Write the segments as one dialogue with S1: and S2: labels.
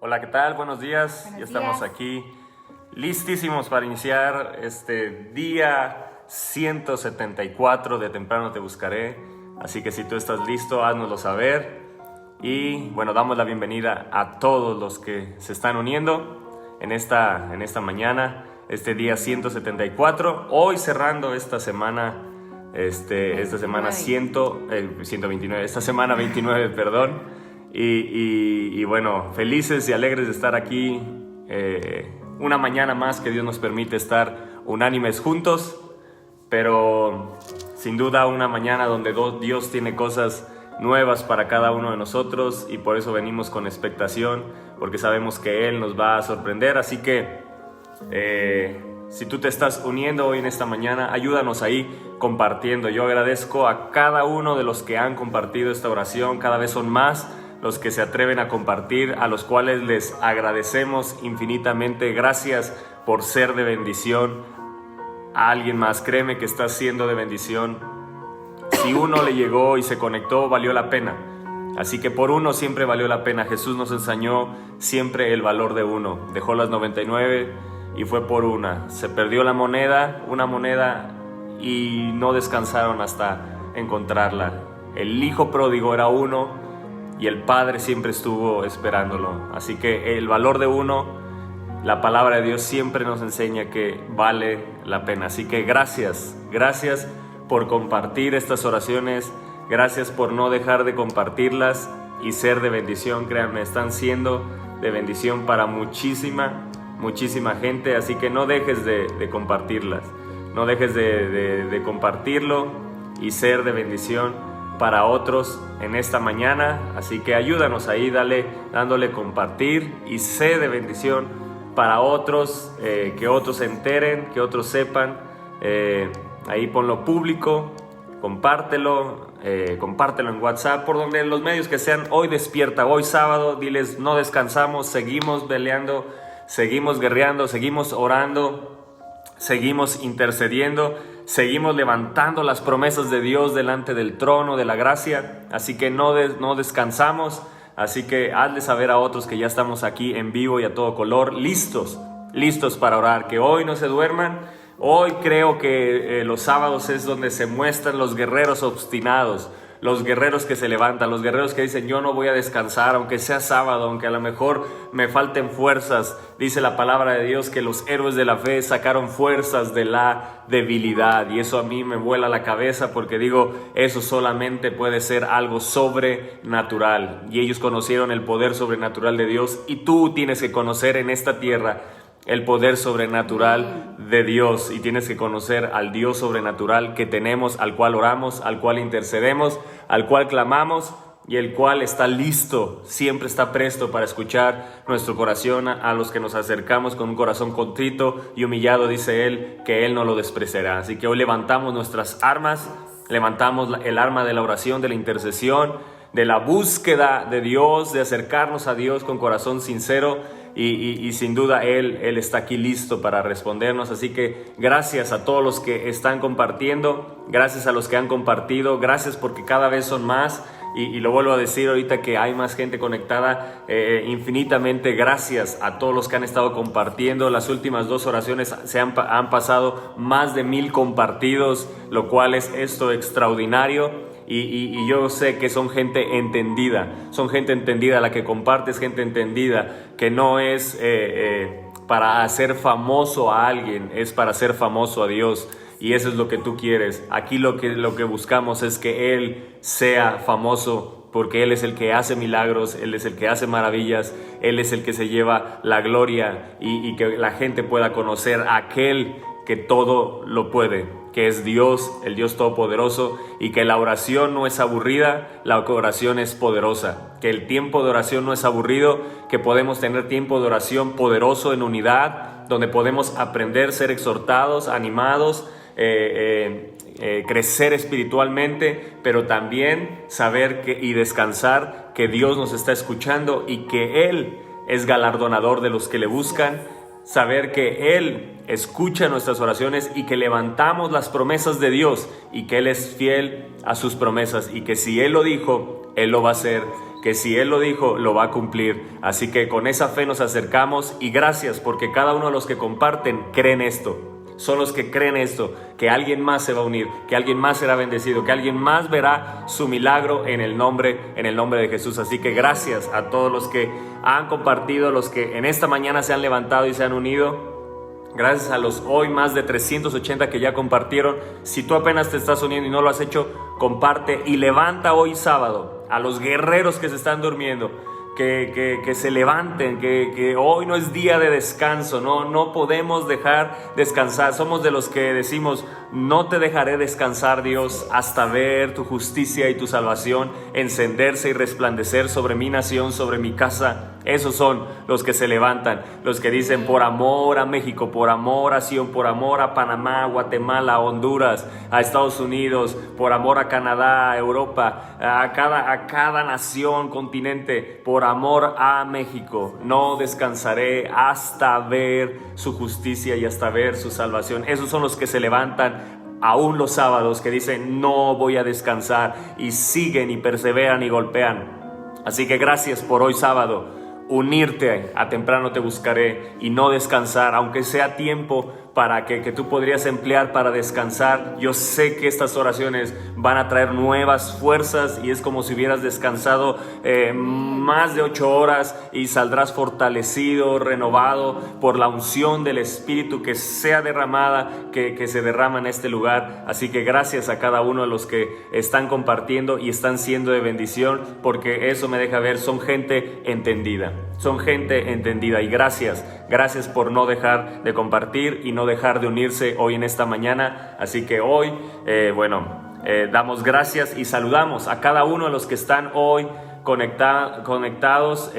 S1: Hola, ¿qué tal? Buenos días.
S2: Buenos
S1: Ya estamos
S2: días.
S1: aquí listísimos para iniciar este día 174 de Temprano Te Buscaré. Así que si tú estás listo, háznoslo saber. Y bueno, damos la bienvenida a todos los que se están uniendo en esta mañana, este día 174. Hoy cerrando esta semana, esta semana 129, esta semana 29, perdón. Y bueno, felices y alegres de estar aquí una mañana más que Dios nos permite estar unánimes juntos, pero sin duda una mañana donde Dios tiene cosas nuevas para cada uno de nosotros y por eso venimos con expectación, porque sabemos que Él nos va a sorprender. Así que si tú te estás uniendo hoy en esta mañana, ayúdanos ahí compartiendo. Yo agradezco a cada uno de los que han compartido esta oración. Cada vez son más los que se atreven a compartir, a los cuales les agradecemos infinitamente. Gracias por ser de bendición a alguien más. Créeme que está siendo de bendición. Si uno le llegó y se conectó, valió la pena. Así que por uno siempre valió la pena. Jesús nos enseñó siempre el valor de uno. Dejó las 99 y fue por una. Se perdió una moneda, y no descansaron hasta encontrarla. El hijo pródigo era uno y el Padre siempre estuvo esperándolo. Así que el valor de uno, la palabra de Dios siempre nos enseña que vale la pena. Así que gracias por compartir estas oraciones. Gracias por no dejar de compartirlas y ser de bendición. Créanme, están siendo de bendición para muchísima gente. Así que no dejes de compartirlas. No dejes de compartirlo y ser de bendición para otros en esta mañana. Así que ayúdanos ahí, dándole compartir y sé de bendición para otros, que otros se enteren, que otros sepan. Ahí ponlo público, compártelo en WhatsApp, por donde los medios que sean. Hoy despierta, hoy sábado, diles: no descansamos, seguimos peleando, seguimos guerreando, seguimos orando, seguimos intercediendo, seguimos levantando las promesas de Dios delante del trono de la gracia. Así que no descansamos. Así que hazle saber a otros que ya estamos aquí en vivo y a todo color, listos para orar. Que hoy no se duerman. Hoy creo que los sábados es donde se muestran los guerreros obstinados, los guerreros que se levantan, los guerreros que dicen: yo no voy a descansar, aunque sea sábado, aunque a lo mejor me falten fuerzas. Dice la palabra de Dios que los héroes de la fe sacaron fuerzas de la debilidad, y eso a mí me vuela la cabeza, porque digo, eso solamente puede ser algo sobrenatural, y ellos conocieron el poder sobrenatural de Dios, y tú tienes que conocer en esta tierra el poder sobrenatural de Dios, y tienes que conocer al Dios sobrenatural que tenemos, al cual oramos, al cual intercedemos, al cual clamamos, y el cual está listo, siempre está presto para escuchar nuestro corazón. A los que nos acercamos con un corazón contrito y humillado, dice Él, que Él no lo despreciará. Así que hoy levantamos nuestras armas, levantamos el arma de la oración, de la intercesión, de la búsqueda de Dios, de acercarnos a Dios con corazón sincero. Y sin duda Él está aquí listo para respondernos. Así que gracias a todos los que están compartiendo, gracias a los que han compartido, gracias porque cada vez son más, y lo vuelvo a decir ahorita que hay más gente conectada. Infinitamente gracias a todos los que han estado compartiendo. Las últimas 2 oraciones han pasado más de 1000 compartidos, lo cual es esto extraordinario. Y yo sé que son gente entendida la que comparte, es gente entendida, que no es para hacer famoso a alguien, es para hacer famoso a Dios, y eso es lo que tú quieres. Aquí lo que buscamos es que Él sea famoso, porque Él es el que hace milagros, Él es el que hace maravillas, Él es el que se lleva la gloria, y que la gente pueda conocer a aquel que todo lo puede, que es Dios, el Dios Todopoderoso, y que la oración no es aburrida, la oración es poderosa, que el tiempo de oración no es aburrido, que podemos tener tiempo de oración poderoso en unidad, donde podemos aprender, ser exhortados, animados, crecer espiritualmente, pero también saber y descansar que Dios nos está escuchando y que Él es galardonador de los que le buscan. Saber que Él escucha nuestras oraciones y que levantamos las promesas de Dios y que Él es fiel a sus promesas, y que si Él lo dijo, Él lo va a hacer. que si Él lo dijo, lo va a cumplir. Así que con esa fe nos acercamos y gracias porque cada uno de los que comparten creen esto. Son los que creen esto, que alguien más se va a unir, que alguien más será bendecido, que alguien más verá su milagro en el nombre de Jesús. Así que gracias a todos los que han compartido, los que en esta mañana se han levantado y se han unido. Gracias a los hoy más de 380 que ya compartieron. Si tú apenas te estás uniendo y no lo has hecho, comparte y levanta hoy sábado a los guerreros que se están durmiendo. Que se levanten, que hoy no es día de descanso, no podemos dejar descansar. Somos de los que decimos, no te dejaré descansar, Dios, hasta ver tu justicia y tu salvación encenderse y resplandecer sobre mi nación, sobre mi casa. Esos son los que se levantan, los que dicen por amor a México, por amor a Sion, por amor a Panamá, Guatemala, Honduras, a Estados Unidos, por amor a Canadá, a Europa, a cada nación, continente, por amor a México. No descansaré hasta ver su justicia y hasta ver su salvación. Esos son los que se levantan aún los sábados, que dicen no voy a descansar y siguen y perseveran y golpean. Así que gracias por hoy sábado. Unirte a Temprano Te Buscaré y no descansar, aunque sea tiempo para que tú podrías emplear para descansar. Yo sé que estas oraciones van a traer nuevas fuerzas y es como si hubieras descansado más de 8 horas y saldrás fortalecido, renovado por la unción del Espíritu que sea derramada, que se derrama en este lugar. Así que gracias a cada uno de los que están compartiendo y están siendo de bendición, porque eso me deja ver, son gente entendida. Son gente entendida y gracias por no dejar de compartir y no dejar de unirse hoy en esta mañana. Así que hoy, damos gracias y saludamos a cada uno de los que están hoy conectados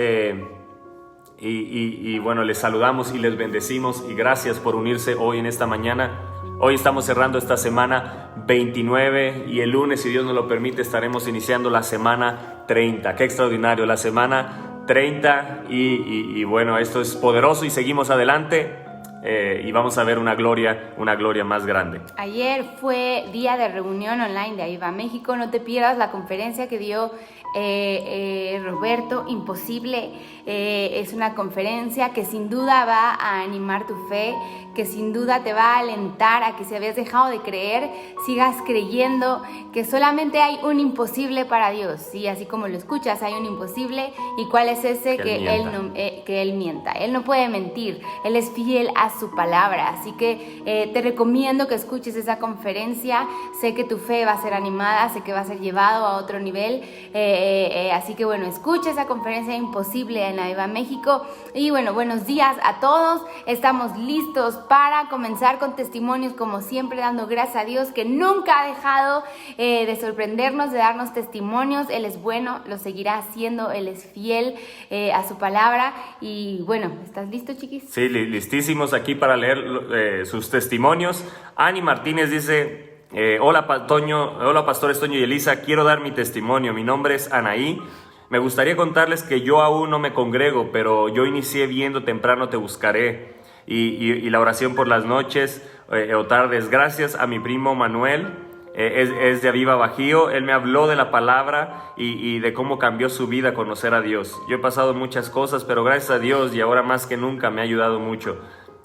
S1: y les saludamos y les bendecimos y gracias por unirse hoy en esta mañana. Hoy estamos cerrando esta semana 29 y el lunes, si Dios nos lo permite, estaremos iniciando la semana 30. Qué extraordinario, la semana 30 esto es poderoso y seguimos adelante y vamos a ver una gloria más grande.
S2: Ayer fue día de reunión online de Aviva México. No te pierdas la conferencia que dio Roberto, Imposible. Es una conferencia que sin duda va a animar tu fe, que sin duda te va a alentar a que si habías dejado de creer, sigas creyendo que solamente hay un imposible para Dios. Sí, así como lo escuchas, hay un imposible. ¿Y cuál es ese? Que Él mienta. Él no puede mentir. Él es fiel a su palabra. Así que te recomiendo que escuches esa conferencia. Sé que tu fe va a ser animada, sé que va a ser llevado a otro nivel. Así que escucha esa conferencia Imposible en Aviva México. Y buenos días a todos. Estamos listos para comenzar con testimonios, como siempre, dando gracias a Dios que nunca ha dejado de sorprendernos, de darnos testimonios. Él es bueno, lo seguirá haciendo, Él es fiel a su palabra. Y ¿estás listo, chiquis?
S1: Sí, listísimos aquí para leer sus testimonios. Ani Martínez dice: hola pastores Toño y Elisa, quiero dar mi testimonio. Mi nombre es Anaí. Me gustaría contarles que yo aún no me congrego, pero yo inicié viendo Temprano Te Buscaré y la oración por las noches o tardes. Gracias a mi primo Manuel, es de Aviva Bajío. Él me habló de la palabra y de cómo cambió su vida conocer a Dios. Yo he pasado muchas cosas, pero gracias a Dios y ahora más que nunca me ha ayudado mucho.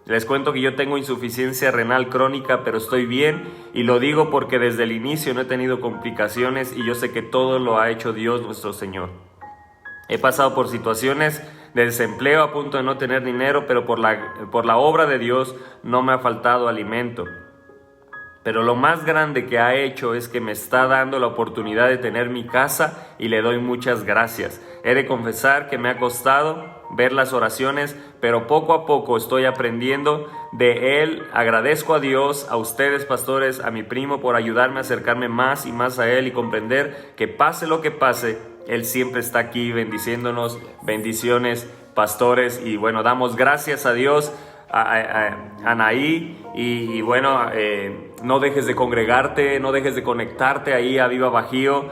S1: Les cuento que yo tengo insuficiencia renal crónica, pero estoy bien y lo digo porque desde el inicio no he tenido complicaciones y yo sé que todo lo ha hecho Dios nuestro Señor. He pasado por situaciones de desempleo, a punto de no tener dinero, pero por la obra de Dios no me ha faltado alimento. Pero lo más grande que ha hecho es que me está dando la oportunidad de tener mi casa y le doy muchas gracias. He de confesar que me ha costado ver las oraciones, pero poco a poco estoy aprendiendo de Él. Agradezco a Dios, a ustedes pastores, a mi primo por ayudarme a acercarme más y más a Él y comprender que pase lo que pase, Él siempre está aquí bendiciéndonos. Bendiciones, pastores, y damos gracias a Dios, a Anaí, y no dejes de congregarte, no dejes de conectarte ahí a Aviva Bajío,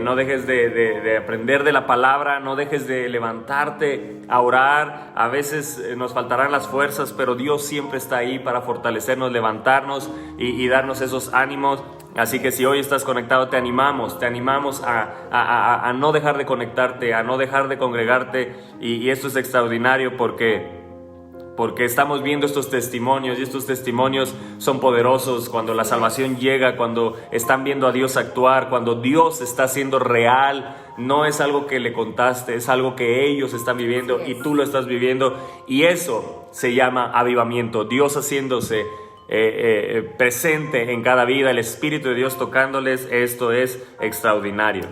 S1: no dejes de aprender de la palabra, no dejes de levantarte a orar. A veces nos faltarán las fuerzas, pero Dios siempre está ahí para fortalecernos, levantarnos y darnos esos ánimos. Así que si hoy estás conectado, te animamos a no dejar de conectarte, a no dejar de congregarte. Y esto es extraordinario porque estamos viendo estos testimonios, y estos testimonios son poderosos cuando la salvación llega, cuando están viendo a Dios actuar, cuando Dios está siendo real. No es algo que le contaste, es algo que ellos están viviendo y tú lo estás viviendo, y eso se llama avivamiento. Dios haciéndose presente en cada vida, el Espíritu de Dios tocándoles. Esto es extraordinario.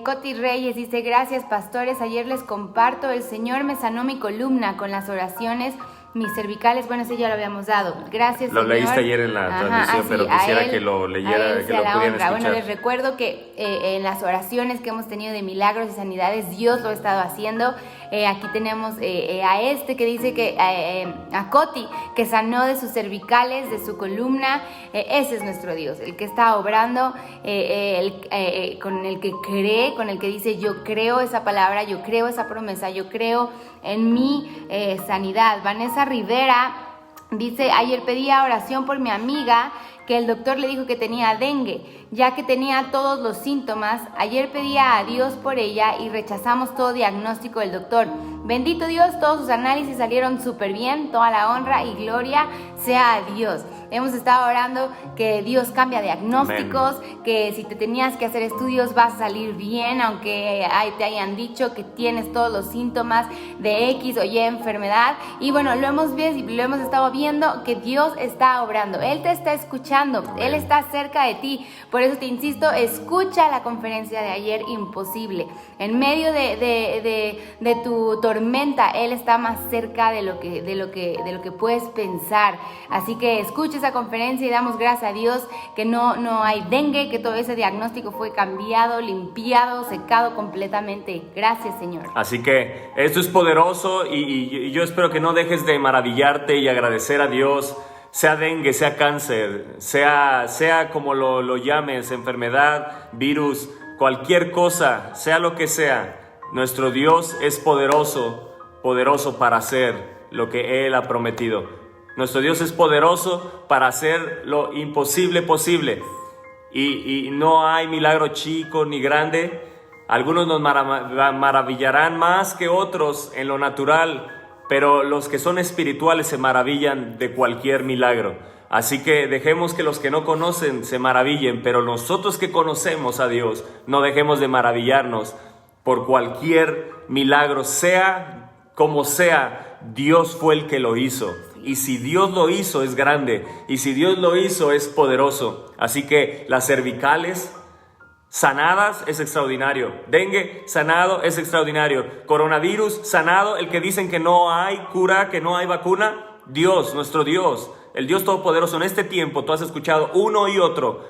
S2: Coti Reyes dice: gracias, pastores, ayer les comparto, el Señor me sanó mi columna con las oraciones, mis cervicales. Bueno, ese ya lo habíamos dado. Gracias,
S1: Lo
S2: Señor.
S1: leíste ayer en la transmisión, pero quisiera que lo leyera, que lo pudieran escuchar.
S2: Bueno, les recuerdo que en las oraciones que hemos tenido de milagros y sanidades, Dios lo ha estado haciendo. Aquí tenemos a que dice que a Coti, que sanó de sus cervicales, de su columna. Ese es nuestro Dios, el que está obrando, con el que cree, con el que dice: yo creo esa palabra, yo creo esa promesa, yo creo en mi sanidad. Vanessa Rivera dice: ayer pedía oración por mi amiga, que el doctor le dijo que tenía dengue, ya que tenía todos los síntomas. Ayer pedía a Dios por ella y rechazamos todo diagnóstico del doctor. Bendito Dios, todos sus análisis salieron súper bien. Toda la honra y gloria sea a Dios. Hemos estado orando que Dios cambia diagnósticos, Amén. Que si te tenías que hacer estudios vas a salir bien, aunque te hayan dicho que tienes todos los síntomas de X o Y enfermedad. Y bueno, lo hemos estado viendo que Dios está obrando. Él te está escuchando, Amén. Él está cerca de ti. Por eso te insisto, escucha la conferencia de ayer, Imposible. En medio de tu tormenta, Él está más cerca de lo que puedes pensar. Así que escucha esa conferencia y damos gracias a Dios que no hay dengue, que todo ese diagnóstico fue cambiado, limpiado, secado completamente. Gracias, Señor.
S1: Así que esto es poderoso y yo espero que no dejes de maravillarte y agradecer a Dios. Sea dengue, sea cáncer, sea como lo llames, enfermedad, virus, cualquier cosa, sea lo que sea, nuestro Dios es poderoso para hacer lo que Él ha prometido. Nuestro Dios es poderoso para hacer lo imposible posible. Y no hay milagro chico ni grande. Algunos nos maravillarán más que otros en lo natural, pero los que son espirituales se maravillan de cualquier milagro. Así que dejemos que los que no conocen se maravillen, pero nosotros que conocemos a Dios, no dejemos de maravillarnos por cualquier milagro, sea como sea. Dios fue el que lo hizo. Y si Dios lo hizo, es grande. Y si Dios lo hizo, es poderoso. Así que las cervicales sanadas es extraordinario. Dengue sanado es extraordinario. Coronavirus sanado. El que dicen que no hay cura, que no hay vacuna. Dios, nuestro Dios, el Dios Todopoderoso. En este tiempo tú has escuchado uno y otro,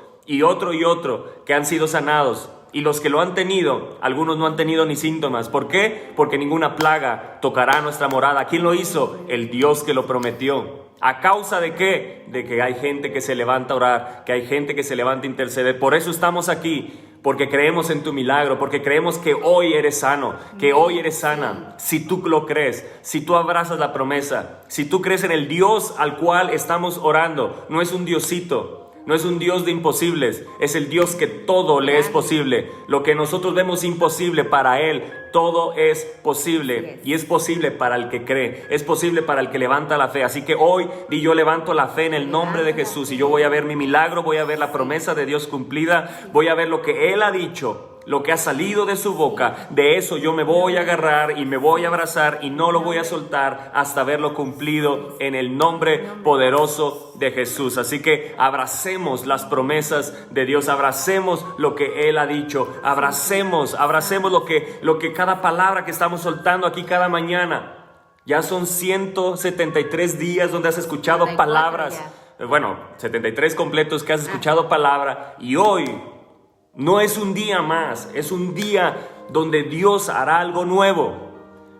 S1: que han sido sanados. Y los que lo han tenido, algunos no han tenido ni síntomas. ¿Por qué? Porque ninguna plaga tocará nuestra morada. ¿Quién lo hizo? El Dios que lo prometió. ¿A causa de qué? De que hay gente que se levanta a orar, que hay gente que se levanta a interceder. Por eso estamos aquí, porque creemos en tu milagro, porque creemos que hoy eres sano, que hoy eres sana. Si tú lo crees, si tú abrazas la promesa, si tú crees en el Dios al cual estamos orando, no es un diosito. No es un Dios de imposibles, es el Dios que todo le es posible. Lo que nosotros vemos imposible para Él, todo es posible. Y es posible para el que cree, es posible para el que levanta la fe. Así que hoy yo levanto la fe en el nombre de Jesús y yo voy a ver mi milagro, voy a ver la promesa de Dios cumplida, voy a ver lo que Él ha dicho. Lo que ha salido de su boca, de eso yo me voy a agarrar y me voy a abrazar y no lo voy a soltar hasta verlo cumplido en el nombre poderoso de Jesús. Así que abracemos las promesas de Dios, abracemos lo que Él ha dicho, abracemos lo que cada palabra que estamos soltando aquí cada mañana. Ya son 173 días donde has escuchado palabras. Bueno, 73 completos que has escuchado palabra y hoy no es un día más, es un día donde Dios hará algo nuevo.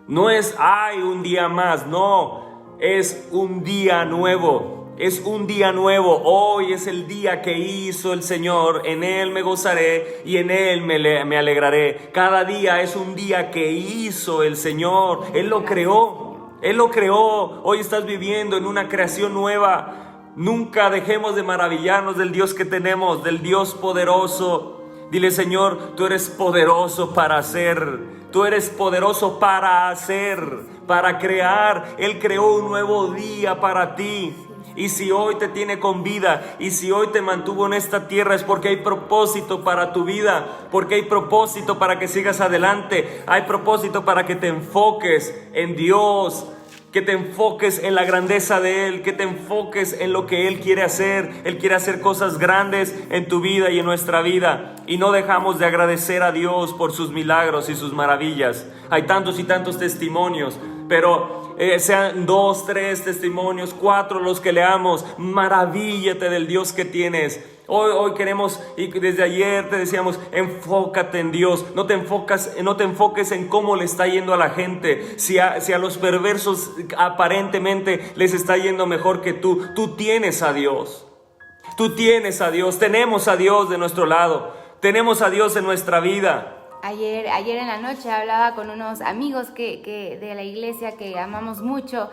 S1: No es, un día más, no, es un día nuevo, es un día nuevo. Hoy es el día que hizo el Señor, en Él me gozaré y en Él me alegraré. Cada día es un día que hizo el Señor, Él lo creó, hoy estás viviendo en una creación nueva. Nunca dejemos de maravillarnos del Dios que tenemos, del Dios poderoso. Dile: Señor, tú eres poderoso para hacer, tú eres poderoso para hacer, para crear. Él creó un nuevo día para ti. Y si hoy te tiene con vida, y si hoy te mantuvo en esta tierra, es porque hay propósito para tu vida, porque hay propósito para que sigas adelante, hay propósito para que te enfoques en Dios, que te enfoques en la grandeza de Él, que te enfoques en lo que Él quiere hacer. Él quiere hacer cosas grandes en tu vida y en nuestra vida. Y no dejamos de agradecer a Dios por sus milagros y sus maravillas. Hay tantos y tantos testimonios, pero sean 2, 3 testimonios, 4 los que leamos, maravíllate del Dios que tienes. Hoy queremos, y desde ayer te decíamos, enfócate en Dios. No te enfoques en cómo le está yendo a la gente. Si a los perversos aparentemente les está yendo mejor que tú tienes a Dios. Tú tienes a Dios, tenemos a Dios de nuestro lado, tenemos a Dios en nuestra vida.
S2: Ayer en la noche hablaba con unos amigos que de la iglesia que amamos mucho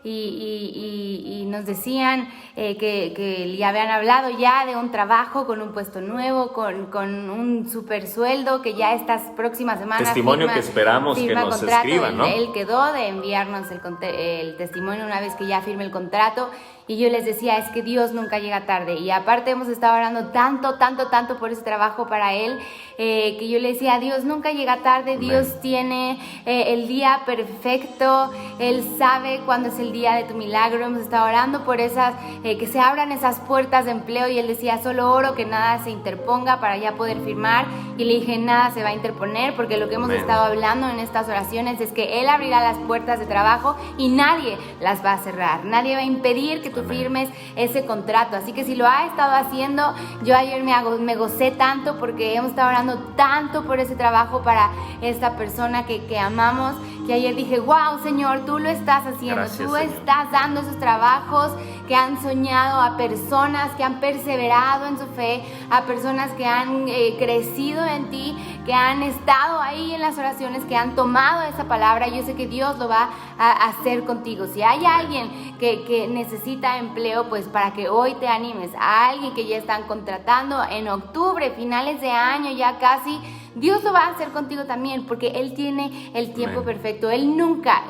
S2: y nos decían que ya habían hablado ya de un trabajo con un puesto nuevo, con un super sueldo que ya estas próximas semanas
S1: testimonio que esperamos que nos
S2: contrato.
S1: Escriban, ¿no?
S2: Él quedó de enviarnos el testimonio una vez que ya firme el contrato. Y yo les decía, es que Dios nunca llega tarde. Y aparte hemos estado orando tanto por ese trabajo para él, que yo le decía, Dios nunca llega tarde. Dios tiene el día perfecto. Él sabe cuándo es el día de tu milagro. Hemos estado orando por esas, que se abran esas puertas de empleo. Y él decía, solo oro que nada se interponga para ya poder firmar. Y le dije, nada se va a interponer, porque lo que hemos estado hablando en estas oraciones es que él abrirá las puertas de trabajo y nadie las va a cerrar. Nadie va a impedir que tú firmes ese contrato. Así que si lo ha estado haciendo, yo ayer me gocé tanto porque hemos estado orando tanto por ese trabajo para esta persona que amamos, que ayer dije, wow, Señor, tú lo estás haciendo.
S1: Gracias,
S2: tú
S1: Señor.
S2: estás dando esos trabajos que han soñado a personas que han perseverado en su fe, a personas que han crecido en ti, que han estado ahí en las oraciones, que han tomado esa palabra. Yo sé que Dios lo va a hacer contigo. Si hay alguien que necesita empleo, pues para que hoy te animes. A alguien que ya están contratando en octubre, finales de año, ya casi, Dios lo va a hacer contigo también, porque Él tiene el tiempo perfecto. Él nunca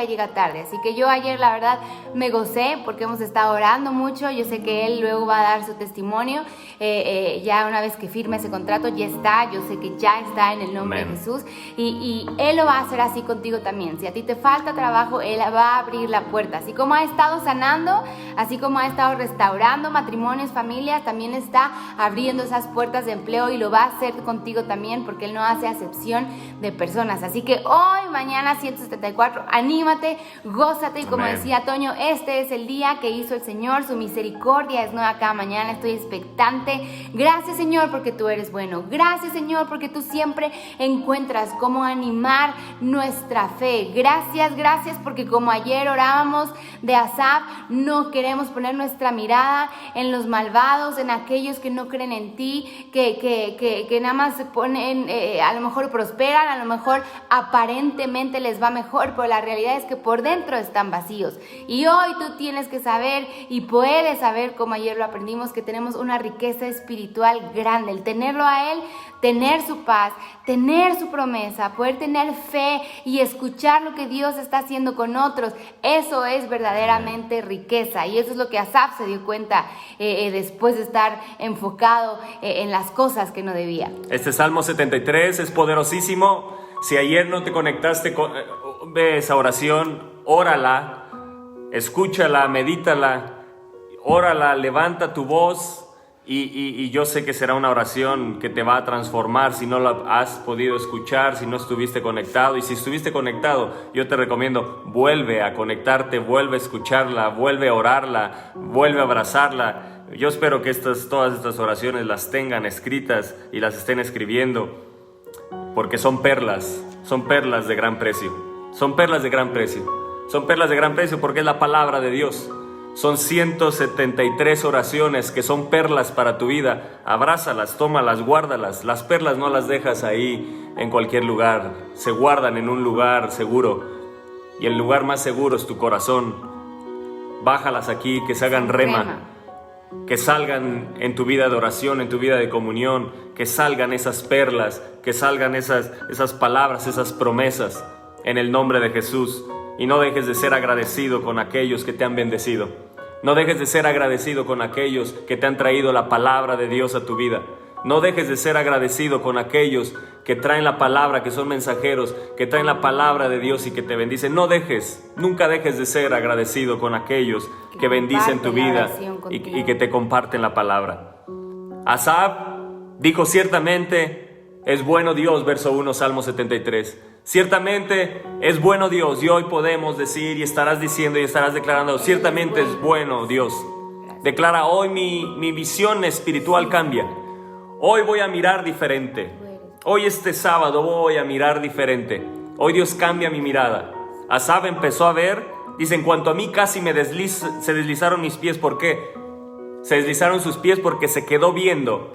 S2: llega tarde. Así que yo ayer, la verdad, me gocé porque hemos estado orando mucho. Yo sé que Él luego va a dar su testimonio. Ya una vez que firme ese contrato, ya está. Yo sé que ya está en el nombre de Jesús. Y Él lo va a hacer así contigo también. Si a ti te falta trabajo, Él va a abrir la puerta. Así como ha estado sanando, así como ha estado restaurando matrimonios, familias, también está abriendo esas puertas de empleo y lo va a hacer contigo también, porque Él no hace acepción de personas. Así que hoy, mañana 174, anímate, gózate, y como decía Toño, este es el día que hizo el Señor, su misericordia es nueva cada mañana. Estoy expectante. Gracias, Señor, porque tú eres bueno. Gracias, Señor, porque tú siempre encuentras cómo animar nuestra fe. Gracias, porque como ayer orábamos de Asaf, no queremos poner nuestra mirada en los malvados, en aquellos que no creen en ti, que nada más se ponen, a lo mejor prosperan, a lo mejor aparentemente les va mejor, pero la realidad es que por dentro están vacíos. Y hoy tú tienes que saber, y puedes saber, como ayer lo aprendimos, que tenemos una riqueza espiritual grande. El tenerlo a Él, tener su paz, tener su promesa, poder tener fe y escuchar lo que Dios está haciendo con otros, eso es verdaderamente riqueza. Y eso es lo que Asaf se dio cuenta después de estar enfocado en las cosas que no debía.
S1: Este Salmo 73 es poderosísimo. Si ayer no te conectaste con esa oración, órala, escúchala, medítala, órala, levanta tu voz. Y yo sé que será una oración que te va a transformar si no la has podido escuchar, si no estuviste conectado. Y si estuviste conectado, yo te recomiendo, vuelve a conectarte, vuelve a escucharla, vuelve a orarla, vuelve a abrazarla. Yo espero que todas estas oraciones las tengan escritas y las estén escribiendo, porque son perlas de gran precio. Son perlas de gran precio. Son perlas de gran precio porque es la palabra de Dios. Son 173 oraciones que son perlas para tu vida. Abrázalas, tómalas, guárdalas. Las perlas no las dejas ahí en cualquier lugar. Se guardan en un lugar seguro. Y el lugar más seguro es tu corazón. bájalas aquí, que se hagan rema, que salgan en tu vida de oración, en tu vida de comunión, que salgan esas perlas, que salgan esas palabras, esas promesas, en el nombre de Jesús. Y no dejes de ser agradecido con aquellos que te han bendecido. No dejes de ser agradecido con aquellos que te han traído la palabra de Dios a tu vida. No dejes de ser agradecido con aquellos que traen la palabra, que son mensajeros, que traen la palabra de Dios y que te bendicen. Nunca dejes de ser agradecido con aquellos que bendicen tu vida y que te comparten la palabra. Asaf dijo: ciertamente es bueno Dios, verso 1, Salmo 73. Ciertamente es bueno Dios, y hoy podemos decir, y estarás diciendo y estarás declarando: ciertamente es bueno Dios. Declara: hoy mi visión espiritual cambia. Hoy voy a mirar diferente. Hoy este sábado voy a mirar diferente. Hoy Dios cambia mi mirada. Asaf empezó a ver, dice: en cuanto a mí casi se deslizaron mis pies. ¿Por qué? Se deslizaron sus pies porque se quedó viendo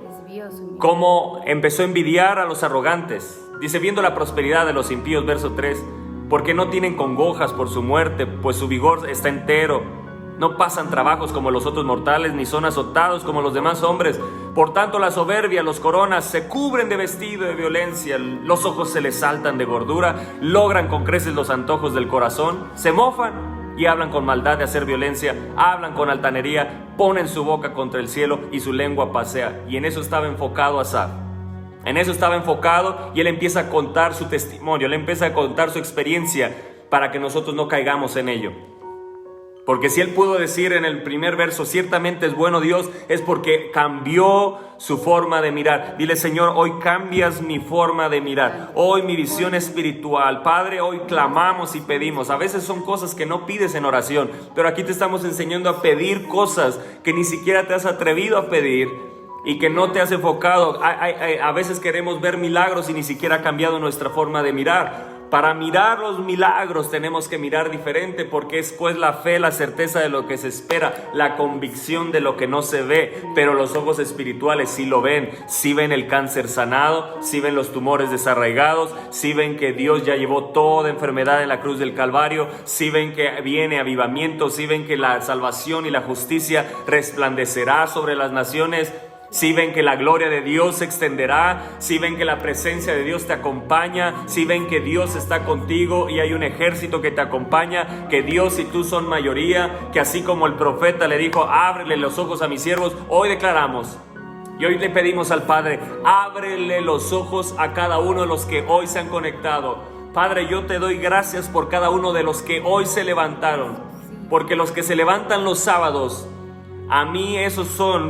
S1: cómo empezó a envidiar a los arrogantes. Dice: viendo la prosperidad de los impíos, verso 3, porque no tienen congojas por su muerte, pues su vigor está entero. No pasan trabajos como los otros mortales, ni son azotados como los demás hombres. Por tanto, la soberbia los coronas, se cubren de vestido de violencia, los ojos se les saltan de gordura, logran con creces los antojos del corazón, se mofan y hablan con maldad de hacer violencia, hablan con altanería, ponen su boca contra el cielo y su lengua pasea. Y en eso estaba enfocado Asaf. En eso estaba enfocado, y él empieza a contar su testimonio, él empieza a contar su experiencia para que nosotros no caigamos en ello. Porque si él pudo decir en el primer verso: ciertamente es bueno Dios, es porque cambió su forma de mirar. Dile: Señor, hoy cambias mi forma de mirar, hoy mi visión espiritual. Padre, hoy clamamos y pedimos. A veces son cosas que no pides en oración, pero aquí te estamos enseñando a pedir cosas que ni siquiera te has atrevido a pedir y que no te has enfocado. A veces queremos ver milagros y ni siquiera ha cambiado nuestra forma de mirar. Para mirar los milagros tenemos que mirar diferente, porque es pues la fe, la certeza de lo que se espera, la convicción de lo que no se ve. Pero los ojos espirituales sí lo ven, sí ven el cáncer sanado, sí ven los tumores desarraigados, sí ven que Dios ya llevó toda enfermedad en la cruz del Calvario, sí ven que viene avivamiento, sí ven que la salvación y la justicia resplandecerá sobre las naciones. Si ven que la gloria de Dios se extenderá, si ven que la presencia de Dios te acompaña, si ven que Dios está contigo y hay un ejército que te acompaña, que Dios y tú son mayoría, que así como el profeta le dijo: ábrele los ojos a mis siervos, hoy declaramos y hoy le pedimos al Padre: ábrele los ojos a cada uno de los que hoy se han conectado. Padre, yo te doy gracias por cada uno de los que hoy se levantaron, porque los que se levantan los sábados,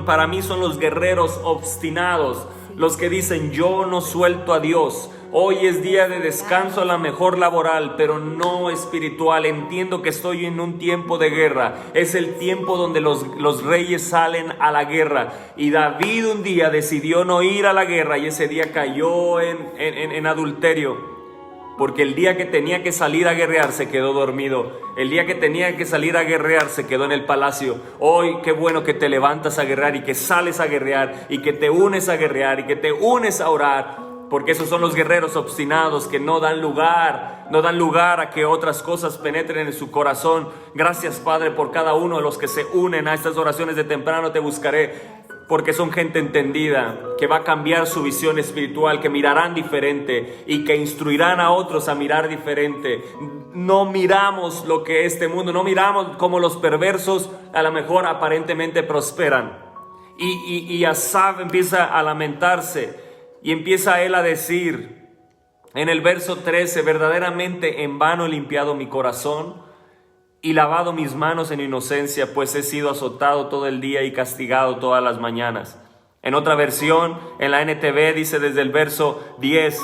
S1: para mí son los guerreros obstinados, los que dicen: yo no suelto a Dios. Hoy es día de descanso, a lo mejor laboral, pero no espiritual. Entiendo que estoy en un tiempo de guerra. Es el tiempo donde los reyes salen a la guerra. Y David un día decidió no ir a la guerra, y ese día cayó en adulterio. Porque el día que tenía que salir a guerrear se quedó dormido. El día que tenía que salir a guerrear se quedó en el palacio. Hoy qué bueno que te levantas a guerrear y que sales a guerrear y que te unes a guerrear y que te unes a orar. Porque esos son los guerreros obstinados que no dan lugar a que otras cosas penetren en su corazón. Gracias, Padre, por cada uno de los que se unen a estas oraciones de temprano te buscaré. Porque son gente entendida, que va a cambiar su visión espiritual, que mirarán diferente y que instruirán a otros a mirar diferente. No miramos lo que este mundo, no miramos como los perversos a lo mejor aparentemente prosperan. Y Asaf empieza a lamentarse y empieza él a decir en el verso 13: verdaderamente en vano he limpiado mi corazón y lavado mis manos en inocencia, pues he sido azotado todo el día y castigado todas las mañanas. En otra versión, en la NTV, dice desde el verso 10: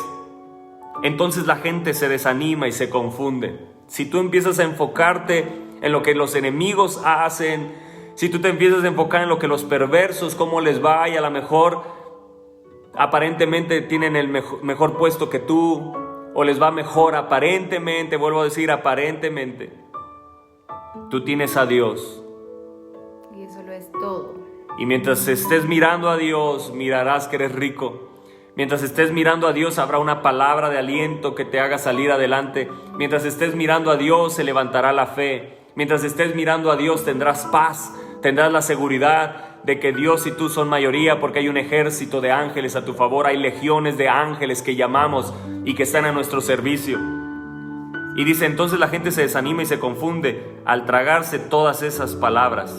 S1: entonces la gente se desanima y se confunde. Si tú empiezas a enfocarte en lo que los enemigos hacen, si tú te empiezas a enfocar en lo que los perversos, cómo les va, y a lo mejor aparentemente tienen el mejor puesto que tú, o les va mejor aparentemente, vuelvo a decir aparentemente, tú tienes a Dios.
S2: Y eso lo es todo.
S1: Y mientras estés mirando a Dios, mirarás que eres rico. Mientras estés mirando a Dios, habrá una palabra de aliento que te haga salir adelante. Mientras estés mirando a Dios, se levantará la fe. Mientras estés mirando a Dios tendrás paz, tendrás la seguridad de que Dios y tú son mayoría porque hay un ejército de ángeles a tu favor, hay legiones de ángeles que llamamos y que están a nuestro servicio. Y dice, entonces la gente se desanima y se confunde al tragarse todas esas palabras.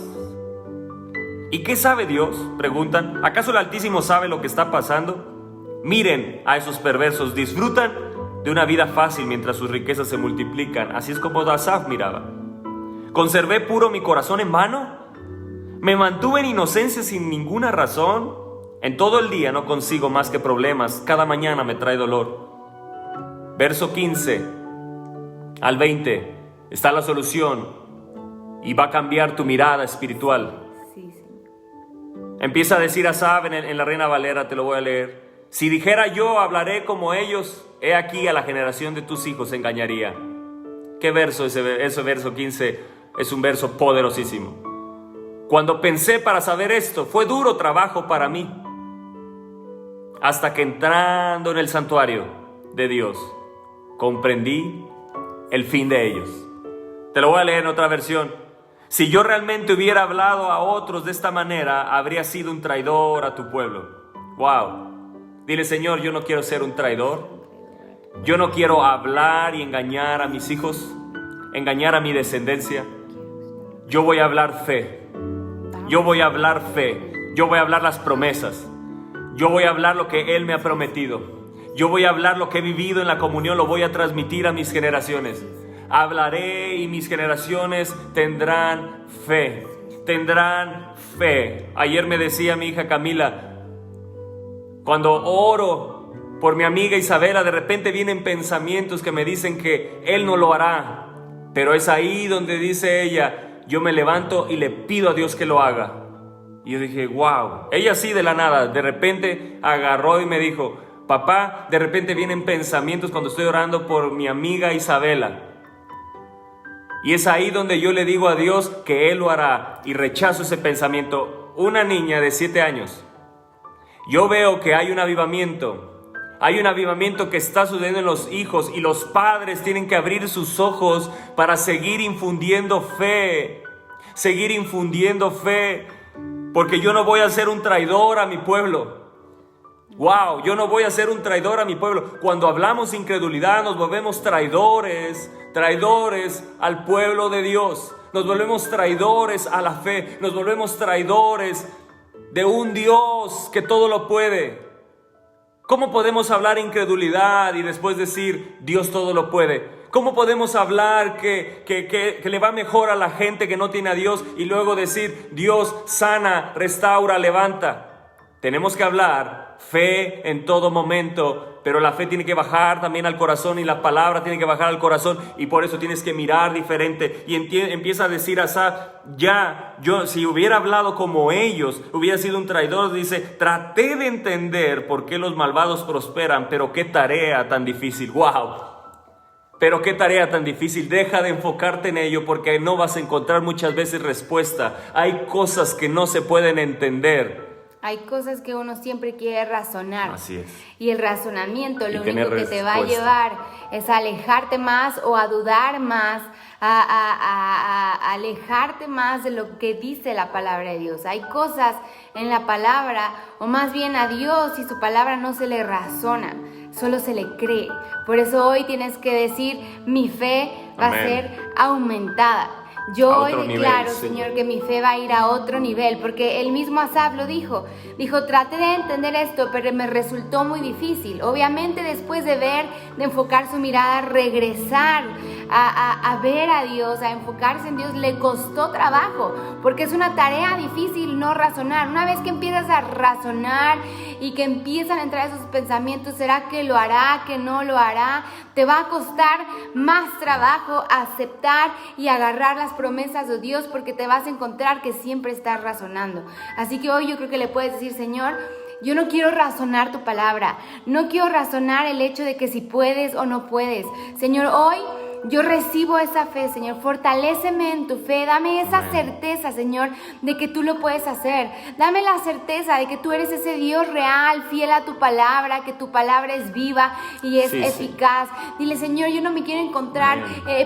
S1: ¿Y qué sabe Dios?, preguntan. ¿Acaso el Altísimo sabe lo que está pasando? Miren a esos perversos, disfrutan de una vida fácil mientras sus riquezas se multiplican. Así es como Asaf miraba. ¿Conservé puro mi corazón en vano? ¿Me mantuve en inocencia sin ninguna razón? En todo el día no consigo más que problemas, cada mañana me trae dolor. Verso 15 al 20 está la solución y va a cambiar tu mirada espiritual. Empieza a decir Asaf en la Reina Valera, te lo voy a leer. Si dijera yo, hablaré como ellos, he aquí a la generación de tus hijos engañaría. ¿Qué verso ese verso 15? Es un verso poderosísimo. Cuando pensé para saber esto, fue duro trabajo para mí. Hasta que entrando en el santuario de Dios, comprendí el fin de ellos. Te lo voy a leer en otra versión. Si yo realmente hubiera hablado a otros de esta manera, habría sido un traidor a tu pueblo. Wow. Dile, Señor, yo no quiero ser un traidor. Yo no quiero hablar y engañar a mis hijos, engañar a mi descendencia. Yo voy a hablar fe. Yo voy a hablar fe. Yo voy a hablar las promesas. Yo voy a hablar lo que Él me ha prometido. Yo voy a hablar lo que he vivido en la comunión, lo voy a transmitir a mis generaciones. Hablaré y mis generaciones tendrán fe. Tendrán fe. Ayer me decía mi hija Camila, cuando oro por mi amiga Isabela, de repente vienen pensamientos que me dicen que Él no lo hará. Pero es ahí donde dice ella, yo me levanto y le pido a Dios que lo haga. Y yo dije, wow. Ella así de la nada, de repente agarró y me dijo, papá, de repente vienen pensamientos cuando estoy orando por mi amiga Isabela. Y es ahí donde yo le digo a Dios que Él lo hará y rechazo ese pensamiento. Una niña de 7 años. Yo veo que hay un avivamiento. Hay un avivamiento que está sucediendo en los hijos y los padres tienen que abrir sus ojos para seguir infundiendo fe. Seguir infundiendo fe. Porque yo no voy a ser un traidor a mi pueblo. Wow, yo no voy a ser un traidor a mi pueblo. Cuando hablamos incredulidad nos volvemos traidores al pueblo de Dios. Nos volvemos traidores a la fe. Nos volvemos traidores de un Dios que todo lo puede. ¿Cómo podemos hablar incredulidad y después decir Dios todo lo puede? ¿Cómo podemos hablar que le va mejor a la gente que no tiene a Dios y luego decir Dios sana, restaura, levanta? Tenemos que hablar fe en todo momento, pero la fe tiene que bajar también al corazón y la palabra tiene que bajar al corazón y por eso tienes que mirar diferente. Y empieza a decir Asaf, yo si hubiera hablado como ellos, hubiera sido un traidor. Dice, traté de entender por qué los malvados prosperan, pero qué tarea tan difícil. ¡Wow! Pero qué tarea tan difícil. Deja de enfocarte en ello porque no vas a encontrar muchas veces respuesta. Hay cosas que no se pueden entender.
S2: Hay cosas que uno siempre quiere razonar.
S1: Así es.
S2: Y el razonamiento lo único que te va a llevar es a alejarte más o a dudar más, a alejarte más de lo que dice la palabra de Dios. Hay cosas en la palabra, o más bien a Dios y su palabra no se le razona, solo se le cree. Por eso hoy tienes que decir, mi fe va a ser aumentada. Yo hoy declaro, Señor, que mi fe va a ir a otro nivel, porque el mismo Asaf lo dijo. Dijo, traté de entender esto, pero me resultó muy difícil. Obviamente después de enfocar su mirada, regresar a ver a Dios, a enfocarse en Dios, le costó trabajo, porque es una tarea difícil no razonar. Una vez que empiezas a razonar y que empiezan a entrar esos pensamientos, ¿será que lo hará, que no lo hará? Te va a costar más trabajo aceptar y agarrar las promesas de Dios, porque te vas a encontrar que siempre estás razonando. Así que hoy yo creo que le puedes decir, Señor, yo no quiero razonar tu palabra, no quiero razonar el hecho de que si puedes o no puedes. Señor, hoy Yo recibo esa fe, Señor. Fortaléceme en tu fe. Dame esa certeza, Señor, de que tú lo puedes hacer. Dame la certeza de que tú eres ese Dios real, fiel a tu palabra, que tu palabra es viva y es eficaz. Dile, Señor, yo no me quiero encontrar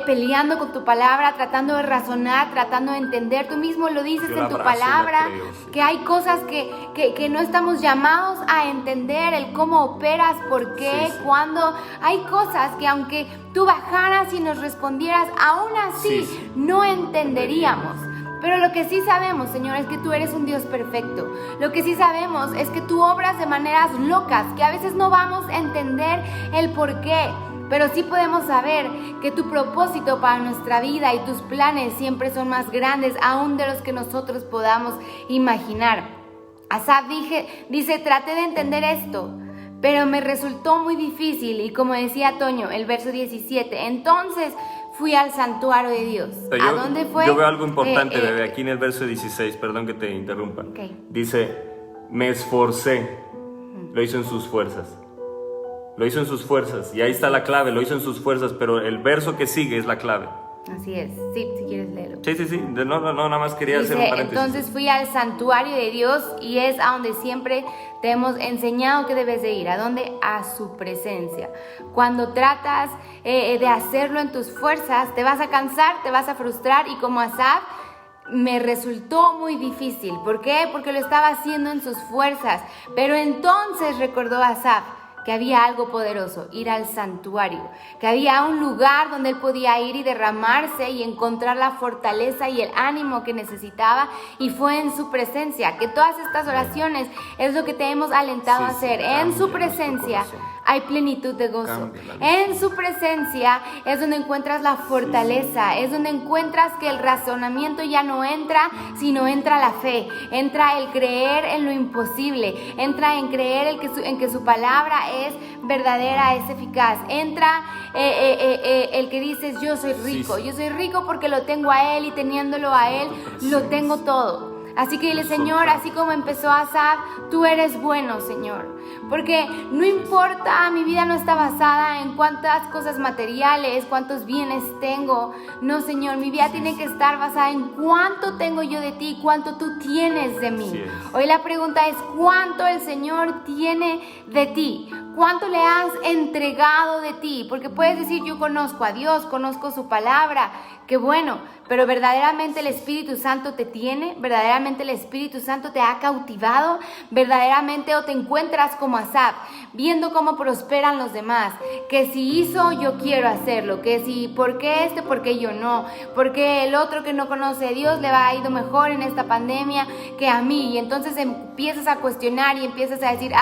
S2: peleando con tu palabra, tratando de razonar, tratando de entender. Tú mismo lo dices en tu palabra, que hay cosas que no estamos llamados a entender, el cómo operas, por qué, cuándo. Hay cosas que aunque tú bajaras y nos respondieras, aún así no entenderíamos. Pero lo que sí sabemos, Señor, es que tú eres un Dios perfecto. Lo que sí sabemos es que tú obras de maneras locas, que a veces no vamos a entender el por qué. Pero sí podemos saber que tu propósito para nuestra vida y tus planes siempre son más grandes aún de los que nosotros podamos imaginar. Asaf dice, traté de entender esto, pero me resultó muy difícil. Y como decía Toño, el verso 17, entonces fui al santuario de Dios. ¿A dónde fue?
S1: Yo veo algo importante desde aquí en el verso 16, perdón que te interrumpa. Dice, me esforcé, lo hizo en sus fuerzas. Lo hizo en sus fuerzas, y ahí está la clave, lo hizo en sus fuerzas, pero el verso que sigue es la clave.
S2: Así es, sí, si quieres leerlo.
S1: Sí, no, nada más quería hacer un paréntesis.
S2: Entonces fui al santuario de Dios, y es a donde siempre te hemos enseñado que debes de ir. ¿A dónde? A su presencia. Cuando tratas de hacerlo en tus fuerzas, te vas a cansar, te vas a frustrar, y como Asaf, me resultó muy difícil. ¿Por qué? Porque lo estaba haciendo en sus fuerzas. Pero entonces recordó Asaf que había algo poderoso, ir al santuario, que había un lugar donde él podía ir y derramarse y encontrar la fortaleza y el ánimo que necesitaba, y fue en su presencia. Que todas estas oraciones es lo que te hemos alentado a hacer. En su presencia hay plenitud de gozo. En su presencia es donde encuentras la fortaleza, es donde encuentras que el razonamiento ya no entra, sino entra la fe, entra el creer en lo imposible, entra en creer en que su palabra es verdadera, es eficaz. Entra el que dices, yo soy rico, yo soy rico porque lo tengo a Él, y teniéndolo a Él, lo tengo todo. Así que dile, Señor, así como empezó Asaf, tú eres bueno, Señor. Porque no importa, mi vida no está basada en cuántas cosas materiales, cuántos bienes tengo. No, Señor, mi vida tiene que estar basada en cuánto tengo yo de ti, cuánto tú tienes de mí. Hoy la pregunta es, ¿cuánto el Señor tiene de ti? ¿Cuánto le has entregado de ti? Porque puedes decir, yo conozco a Dios, conozco su palabra, qué bueno, pero verdaderamente el Espíritu Santo te tiene, verdaderamente el Espíritu Santo te ha cautivado, verdaderamente, o te encuentras como Asaf, viendo cómo prosperan los demás, que si hizo, yo quiero hacerlo, que si, ¿por qué por qué yo no? Porque el otro que no conoce a Dios le va a ir mejor en esta pandemia que a mí, y entonces empiezas a cuestionar y empiezas a decir,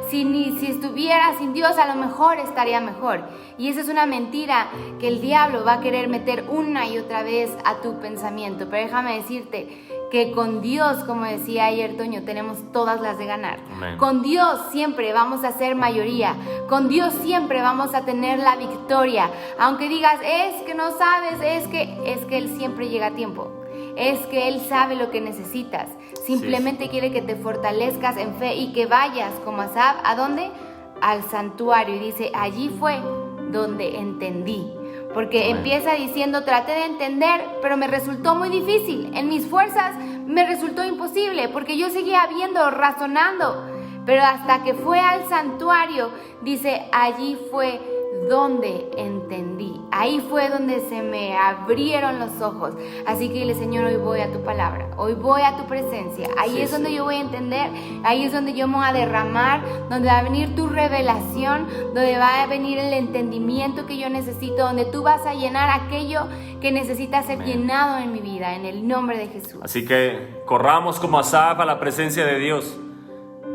S2: si estuviera sin Dios a lo mejor estaría mejor. Y esa es una mentira que el diablo va a querer meter una y otra vez a tu pensamiento. Pero déjame decirte que con Dios, como decía ayer Toño, tenemos todas las de ganar. Amén. Con Dios siempre vamos a ser mayoría. Con Dios siempre vamos a tener la victoria. Aunque digas, es que no sabes, es que Él siempre llega a tiempo. Es que Él sabe lo que necesitas. Simplemente quiere que te fortalezcas en fe y que vayas como Asaf. ¿A dónde? Al santuario. Y dice, allí fue donde entendí. Porque empieza diciendo, traté de entender, pero me resultó muy difícil. En mis fuerzas me resultó imposible, porque yo seguía viendo, razonando. Pero hasta que fue al santuario, dice, allí fue donde entendí. Ahí fue donde se me abrieron los ojos. Así que dile, Señor, hoy voy a tu palabra, hoy voy a tu presencia. Ahí es donde yo voy a entender, ahí es donde yo me voy a derramar, donde va a venir tu revelación, donde va a venir el entendimiento que yo necesito, donde tú vas a llenar aquello que necesita ser llenado en mi vida, en el nombre de Jesús.
S1: Así que corramos como Asaf a la presencia de Dios.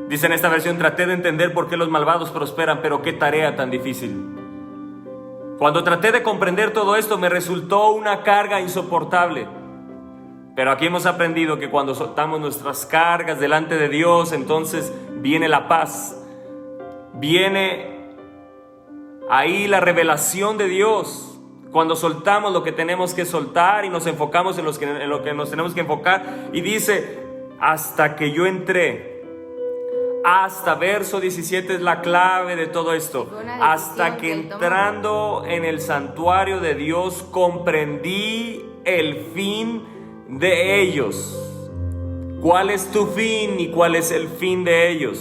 S1: Dice en esta versión, traté de entender por qué los malvados prosperan, pero qué tarea tan difícil. Cuando traté de comprender todo esto, me resultó una carga insoportable. Pero aquí hemos aprendido que cuando soltamos nuestras cargas delante de Dios, entonces viene la paz. Viene ahí la revelación de Dios. Cuando soltamos lo que tenemos que soltar y nos enfocamos en lo que nos tenemos que enfocar. Y dice, hasta que yo entré hasta, verso 17 es la clave de todo esto, hasta que entrando en el santuario de Dios comprendí el fin de ellos. ¿Cuál es tu fin y cuál es el fin de ellos?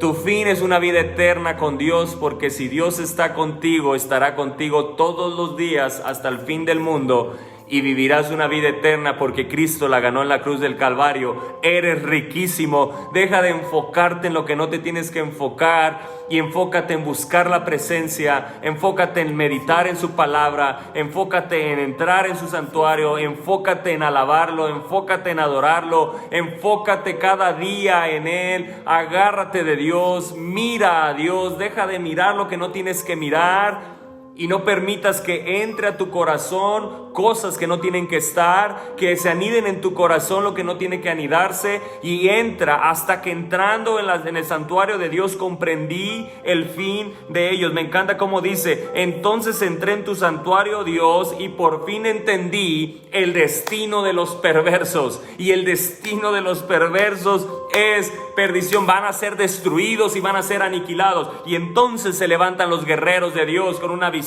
S1: Tu fin es una vida eterna con Dios, porque si Dios está contigo, estará contigo todos los días hasta el fin del mundo, y vivirás una vida eterna porque Cristo la ganó en la cruz del Calvario. Eres riquísimo. Deja de enfocarte en lo que no te tienes que enfocar y enfócate en buscar la presencia, enfócate en meditar en su palabra, enfócate en entrar en su santuario, enfócate en alabarlo, enfócate en adorarlo, enfócate cada día en Él, agárrate de Dios, mira a Dios, deja de mirar lo que no tienes que mirar. Y no permitas que entre a tu corazón cosas que no tienen que estar, que se aniden en tu corazón lo que no tiene que anidarse. Y entra hasta que entrando en el santuario de Dios comprendí el fin de ellos. Me encanta cómo dice, entonces entré en tu santuario, Dios, y por fin entendí el destino de los perversos. Y el destino de los perversos es perdición, van a ser destruidos y van a ser aniquilados. Y entonces se levantan los guerreros de Dios con una visión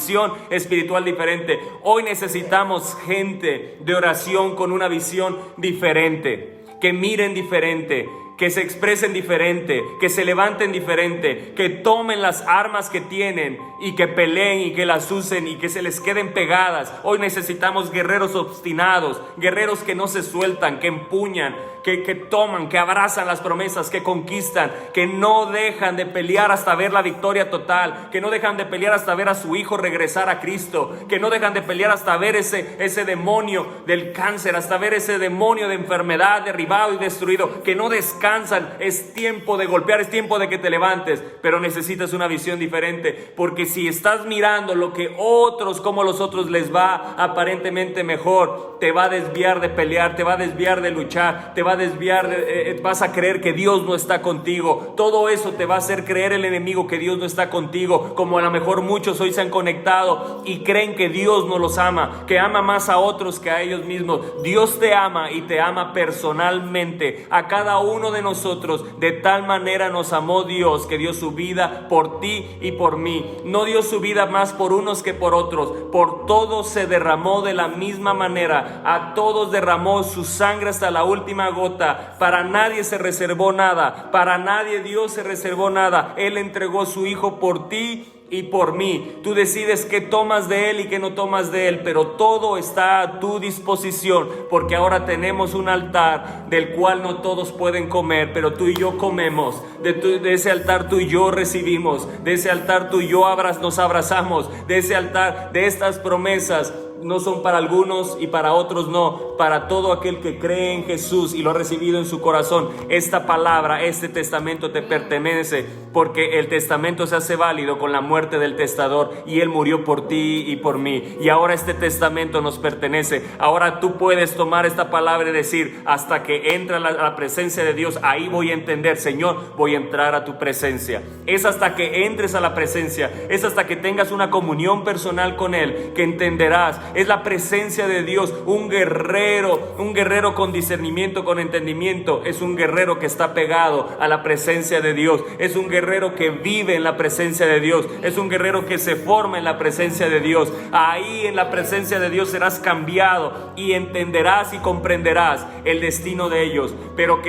S1: espiritual diferente. Hoy necesitamos gente de oración con una visión diferente, que miren diferente, que se expresen diferente, que se levanten diferente, que tomen las armas que tienen y que peleen y que las usen y que se les queden pegadas. Hoy necesitamos guerreros obstinados, guerreros que no se sueltan, que empuñan, que toman, que abrazan las promesas, que conquistan, que no dejan de pelear hasta ver la victoria total, que no dejan de pelear hasta ver a su hijo regresar a Cristo, que no dejan de pelear hasta ver ese demonio del cáncer, hasta ver ese demonio de enfermedad derribado y destruido, que no descansan. Es tiempo de golpear, es tiempo de que te levantes, pero necesitas una visión diferente, porque si estás mirando lo que otros, como los otros les va aparentemente mejor, te va a desviar de pelear, te va a desviar de luchar, te va a desviar, vas a creer que Dios no está contigo. Todo eso te va a hacer creer el enemigo que Dios no está contigo, como a lo mejor muchos hoy se han conectado y creen que Dios no los ama, que ama más a otros que a ellos mismos. Dios te ama y te ama personalmente a cada uno de nosotros. De tal manera nos amó Dios que dio su vida por ti y por mí. No dio su vida más por unos que por otros, por todos se derramó de la misma manera, a todos derramó su sangre hasta la última gota. Para nadie se reservó nada, para nadie Dios se reservó nada. Él entregó su hijo por ti y por mí. Tú decides qué tomas de Él y qué no tomas de Él, pero todo está a tu disposición, porque ahora tenemos un altar del cual no todos pueden comer, pero tú y yo comemos. De ese altar tú y yo recibimos, de ese altar tú y yo nos abrazamos, de ese altar, de estas promesas. No son para algunos y para otros no, para todo aquel que cree en Jesús y lo ha recibido en su corazón. Esta palabra, este testamento te pertenece, porque el testamento se hace válido con la muerte del testador y Él murió por ti y por mí. Y ahora este testamento nos pertenece. Ahora tú puedes tomar esta palabra y decir, hasta que entra la presencia de Dios, ahí voy a entender, Señor, voy a entrar a tu presencia. Es hasta que entres a la presencia, es hasta que tengas una comunión personal con Él, que entenderás. Es la presencia de Dios. Un guerrero con discernimiento, con entendimiento, es un guerrero que está pegado a la presencia de Dios. Es un guerrero que vive en la presencia de Dios. Es un guerrero que se forma en la presencia de Dios. Ahí en la presencia de Dios serás cambiado y entenderás y comprenderás el destino de ellos. Pero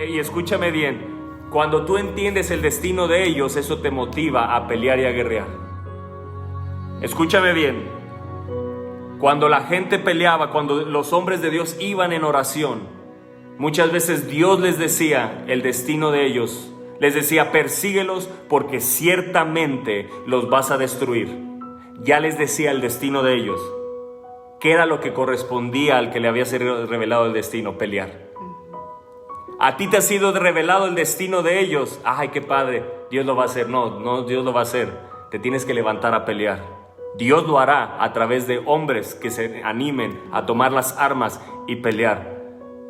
S1: y escúchame bien, cuando tú entiendes el destino de ellos, eso te motiva a pelear y a guerrear. Escúchame bien. Cuando la gente peleaba, cuando los hombres de Dios iban en oración, muchas veces Dios les decía el destino de ellos. Les decía, persíguelos porque ciertamente los vas a destruir. Ya les decía el destino de ellos. ¿Qué era lo que correspondía al que le había sido revelado el destino? Pelear. A ti te ha sido revelado el destino de ellos. Ay, qué padre, Dios lo va a hacer. No, Dios lo va a hacer. Te tienes que levantar a pelear. Dios lo hará a través de hombres que se animen a tomar las armas y pelear.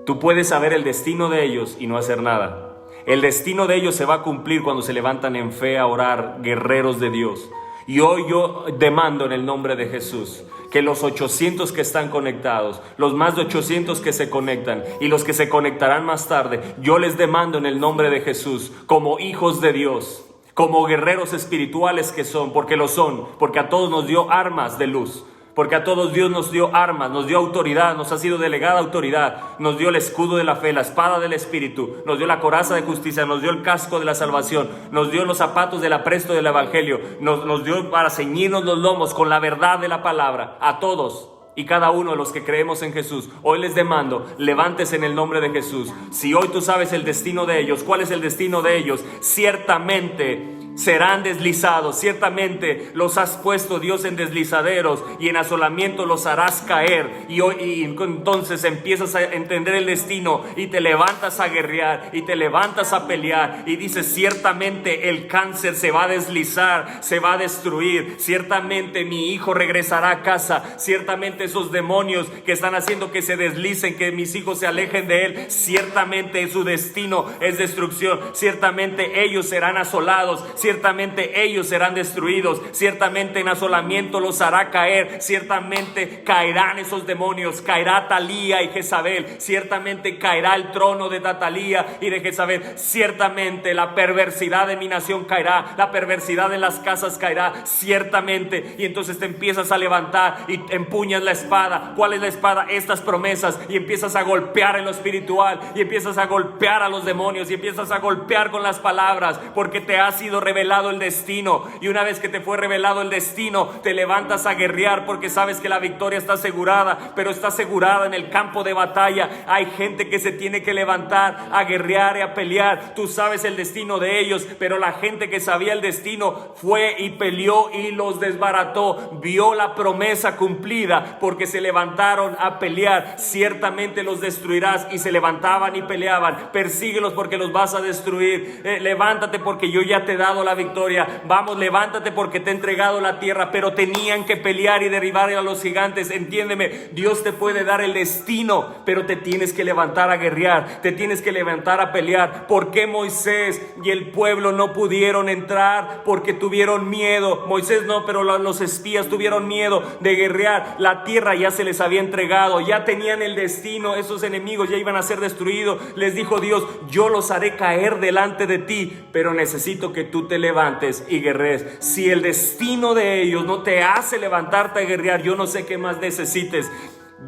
S1: Tú puedes saber el destino de ellos y no hacer nada. El destino de ellos se va a cumplir cuando se levantan en fe a orar, guerreros de Dios. Y hoy yo demando en el nombre de Jesús que los 800 que están conectados, los más de 800 que se conectan y los que se conectarán más tarde, yo les demando en el nombre de Jesús, como hijos de Dios, como guerreros espirituales que son, porque lo son, porque a todos nos dio armas de luz. Porque a todos Dios nos dio armas, nos dio autoridad, nos ha sido delegada autoridad, nos dio el escudo de la fe, la espada del Espíritu, nos dio la coraza de justicia, nos dio el casco de la salvación, nos dio los zapatos del apresto del Evangelio, nos dio para ceñirnos los lomos con la verdad de la palabra, a todos y cada uno de los que creemos en Jesús. Hoy les demando, levántese en el nombre de Jesús. Si hoy tú sabes el destino de ellos, ¿cuál es el destino de ellos? Ciertamente serán deslizados, ciertamente los has puesto, Dios, en deslizaderos y en asolamiento los harás caer, y entonces empiezas a entender el destino y te levantas a guerrear y te levantas a pelear y dices: ciertamente el cáncer se va a deslizar, se va a destruir, ciertamente mi hijo regresará a casa, ciertamente esos demonios que están haciendo que se deslicen, que mis hijos se alejen de él, ciertamente su destino es destrucción, ciertamente ellos serán asolados, ciertamente ellos serán destruidos, ciertamente en asolamiento los hará caer, ciertamente caerán esos demonios, caerá Atalía y Jezabel, ciertamente caerá el trono de Atalía y de Jezabel, ciertamente la perversidad de mi nación caerá, la perversidad en las casas caerá, ciertamente. Y entonces te empiezas a levantar y empuñas la espada. ¿Cuál es la espada? Estas promesas, y empiezas a golpear en lo espiritual y empiezas a golpear a los demonios y empiezas a golpear con las palabras, porque te ha sido revelado el destino, y una vez que te fue revelado el destino, te levantas a guerrear porque sabes que la victoria está asegurada, pero está asegurada en el campo de batalla. Hay gente que se tiene que levantar a guerrear y a pelear. Tú sabes el destino de ellos, pero la gente que sabía el destino fue y peleó y los desbarató, vio la promesa cumplida porque se levantaron a pelear. Ciertamente los destruirás, y se levantaban y peleaban. Persíguelos porque los vas a destruir. Levántate porque yo ya te he dado la victoria. Vamos, levántate porque te he entregado la tierra. Pero tenían que pelear y derribar a los gigantes. Entiéndeme, Dios te puede dar el destino, pero te tienes que levantar a guerrear, te tienes que levantar a pelear. ¿Por qué Moisés y el pueblo no pudieron entrar? Porque tuvieron miedo. Moisés no, pero los espías tuvieron miedo de guerrear. La tierra ya se les había entregado, ya tenían el destino, esos enemigos ya iban a ser destruidos. Les dijo Dios: yo los haré caer delante de ti, pero necesito que tú te levantes y guerrees. Si el destino de ellos no te hace levantarte a guerrear, yo no sé qué más necesites.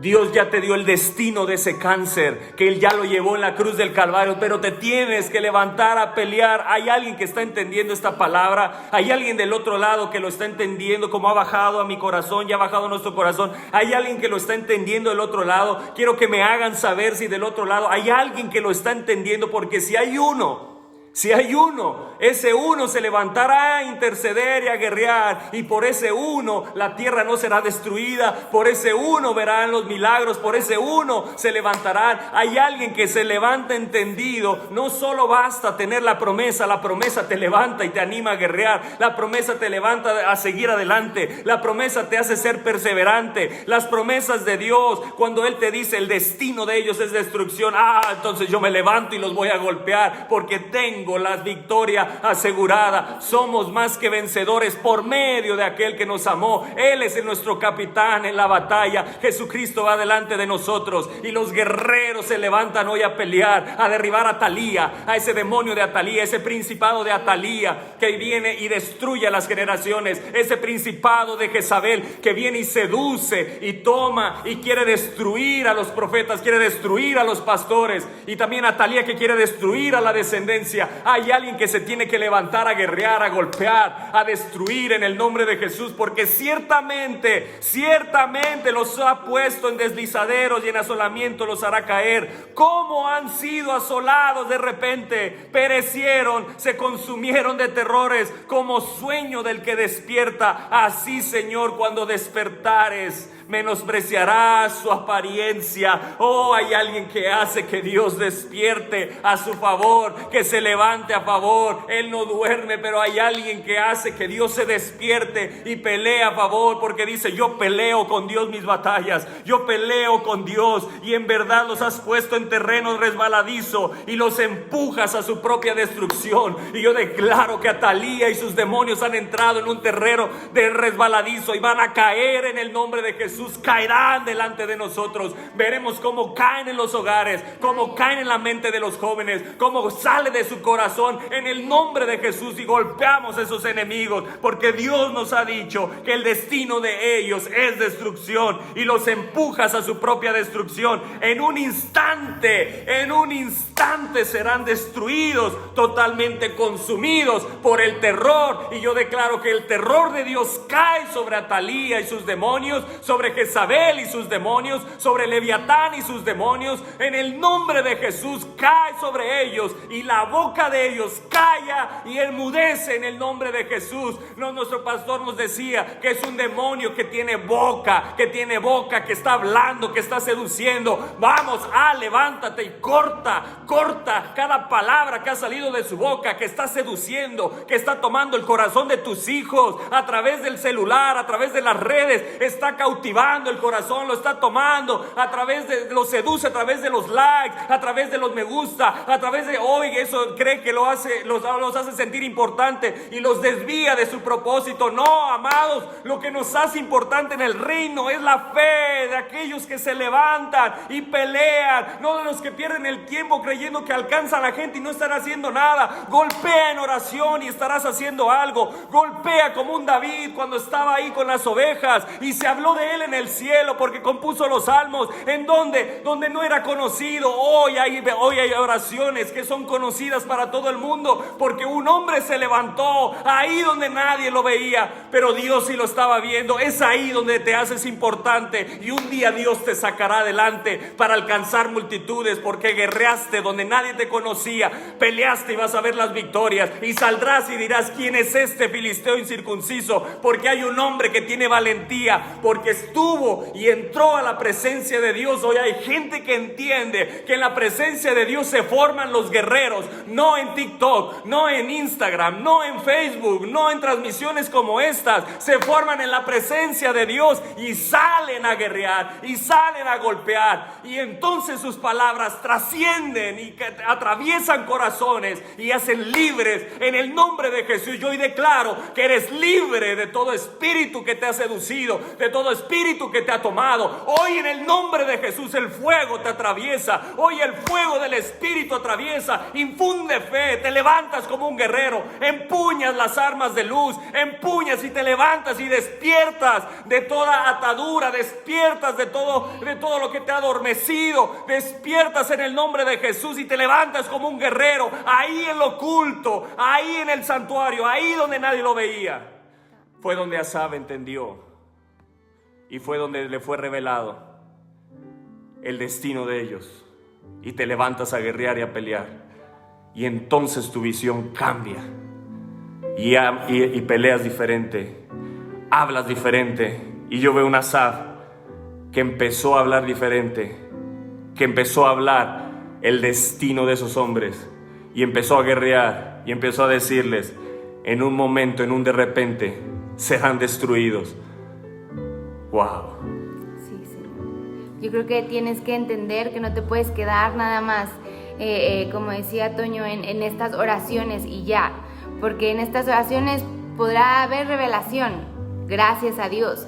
S1: Dios ya te dio el destino de ese cáncer, que Él ya lo llevó en la cruz del Calvario, pero te tienes que levantar a pelear. ¿Hay alguien que está entendiendo esta palabra? ¿Hay alguien del otro lado que lo está entendiendo, como ha bajado a mi corazón, ya ha bajado a nuestro corazón? ¿Hay alguien que lo está entendiendo del otro lado? Quiero que me hagan saber si del otro lado hay alguien que lo está entendiendo, porque si hay uno, ese uno se levantará a interceder y a guerrear, y por ese uno la tierra no será destruida, por ese uno verán los milagros, por ese uno se levantarán. Hay alguien que se levanta entendido. No solo basta tener la promesa te levanta y te anima a guerrear, la promesa te levanta a seguir adelante, la promesa te hace ser perseverante. Las promesas de Dios, cuando Él te dice el destino de ellos es destrucción, entonces yo me levanto y los voy a golpear, porque tengo la victoria asegurada. Somos más que vencedores por medio de aquel que nos amó. Él es nuestro capitán en la batalla. Jesucristo va delante de nosotros, y los guerreros se levantan hoy a pelear, a derribar a Atalía, a ese demonio de Atalía, ese principado de Atalía que viene y destruye a las generaciones, ese principado de Jezabel que viene y seduce y toma y quiere destruir a los profetas, quiere destruir a los pastores, y también Atalía que quiere destruir a la descendencia. Hay alguien que se tiene que levantar a guerrear, a golpear, a destruir en el nombre de Jesús, porque ciertamente los ha puesto en deslizaderos y en asolamiento los hará caer. ¿Cómo han sido asolados de repente? Perecieron, se consumieron de terrores, como sueño del que despierta. Así, Señor, cuando despertares, menospreciará su apariencia. Oh, hay alguien que hace que Dios despierte a su favor, que se levante a favor. Él no duerme, pero hay alguien que hace que Dios se despierte y pelea a favor, porque dice: yo peleo con Dios mis batallas, yo peleo con Dios, y en verdad los has puesto en terreno resbaladizo y los empujas a su propia destrucción. Y yo declaro que Atalía y sus demonios han entrado en un terreno de resbaladizo y van a caer en el nombre de Jesús. Caerán delante de nosotros. Veremos cómo caen en los hogares, cómo caen en la mente de los jóvenes, cómo sale de su corazón en el nombre de Jesús, y golpeamos a esos enemigos, porque Dios nos ha dicho que el destino de ellos es destrucción, y los empujas a su propia destrucción. En un instante serán destruidos, totalmente consumidos por el terror. Y yo declaro que el terror de Dios cae sobre Atalía y sus demonios, sobre Jezabel y sus demonios, sobre Leviatán y sus demonios. En el nombre de Jesús cae sobre ellos, y la boca de ellos calla y enmudece en el nombre de Jesús. Nuestro pastor nos decía que es un demonio que tiene boca, que está hablando, que está seduciendo. Vamos, levántate y corta cada palabra que ha salido de su boca, que está seduciendo, que está tomando el corazón de tus hijos a través del celular, a través de las redes. Está cautivando el corazón, lo está tomando lo seduce a través de los likes, a través de los me gusta, a través de eso cree que los hace sentir importante y los desvía de su propósito. No, amados, lo que nos hace importante en el reino es la fe de aquellos que se levantan y pelean, no de los que pierden el tiempo creyendo que alcanzan a la gente y no están haciendo nada. Golpea en oración y estarás haciendo algo. Golpea como un David cuando estaba ahí con las ovejas y se habló de él en el cielo, porque compuso los salmos en donde no era conocido. Hoy hay oraciones que son conocidas para todo el mundo, porque un hombre se levantó ahí donde nadie lo veía, pero Dios sí lo estaba viendo. Es ahí donde te haces importante, y un día Dios te sacará adelante para alcanzar multitudes, porque guerreaste donde nadie te conocía, peleaste y vas a ver las victorias, y saldrás y dirás: ¿quién es este filisteo incircunciso? Porque hay un hombre que tiene valentía, porque estuvo y entró a la presencia de Dios. Hoy hay gente que entiende que en la presencia de Dios se forman los guerreros, no en TikTok, no en Instagram, no en Facebook, no en transmisiones como estas. Se forman en la presencia de Dios y salen a guerrear y salen a golpear, y entonces sus palabras trascienden y atraviesan corazones y hacen libres en el nombre de Jesús. Yo hoy declaro que eres libre de todo espíritu que te ha seducido, de todo espíritu que te ha tomado. Hoy en el nombre de Jesús el fuego te atraviesa. Hoy el fuego del Espíritu atraviesa, infunde fe, te levantas como un guerrero, empuñas las armas de luz, empuñas y te levantas y despiertas de toda atadura, despiertas de todo lo que te ha adormecido, despiertas en el nombre de Jesús y te levantas como un guerrero, ahí en lo oculto, ahí en el santuario, ahí donde nadie lo veía. Fue donde Asaf entendió, y fue donde le fue revelado el destino de ellos, y te levantas a guerrear y a pelear, y entonces tu visión cambia y peleas diferente, hablas diferente. Y yo veo un Asaf que empezó a hablar diferente, que empezó a hablar el destino de esos hombres, y empezó a guerrear y empezó a decirles: en un momento, en un de repente, serán destruidos. Wow.
S2: Yo creo que tienes que entender que no te puedes quedar nada más, como decía Toño, en estas oraciones y ya, porque en estas oraciones podrá haber revelación, gracias a Dios,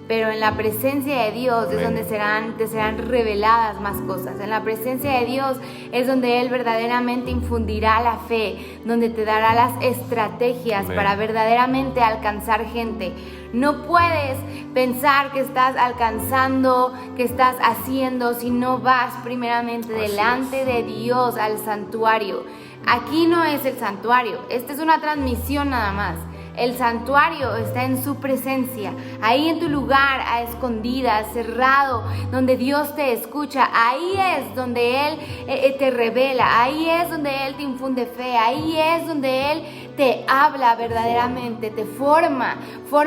S2: pero en la presencia de Dios es donde te serán reveladas más cosas. En la presencia de Dios es donde Él verdaderamente infundirá la fe, donde te dará las estrategias para verdaderamente alcanzar gente. No puedes pensar que estás alcanzando, que estás haciendo, si no vas primeramente delante de Dios al santuario. Aquí no es el santuario, esta es una transmisión nada más. El santuario está en su presencia, ahí en tu lugar, a escondidas, cerrado, donde Dios te escucha. Ahí es donde Él te revela, ahí es donde Él te infunde fe, ahí es donde Él te habla verdaderamente, te forma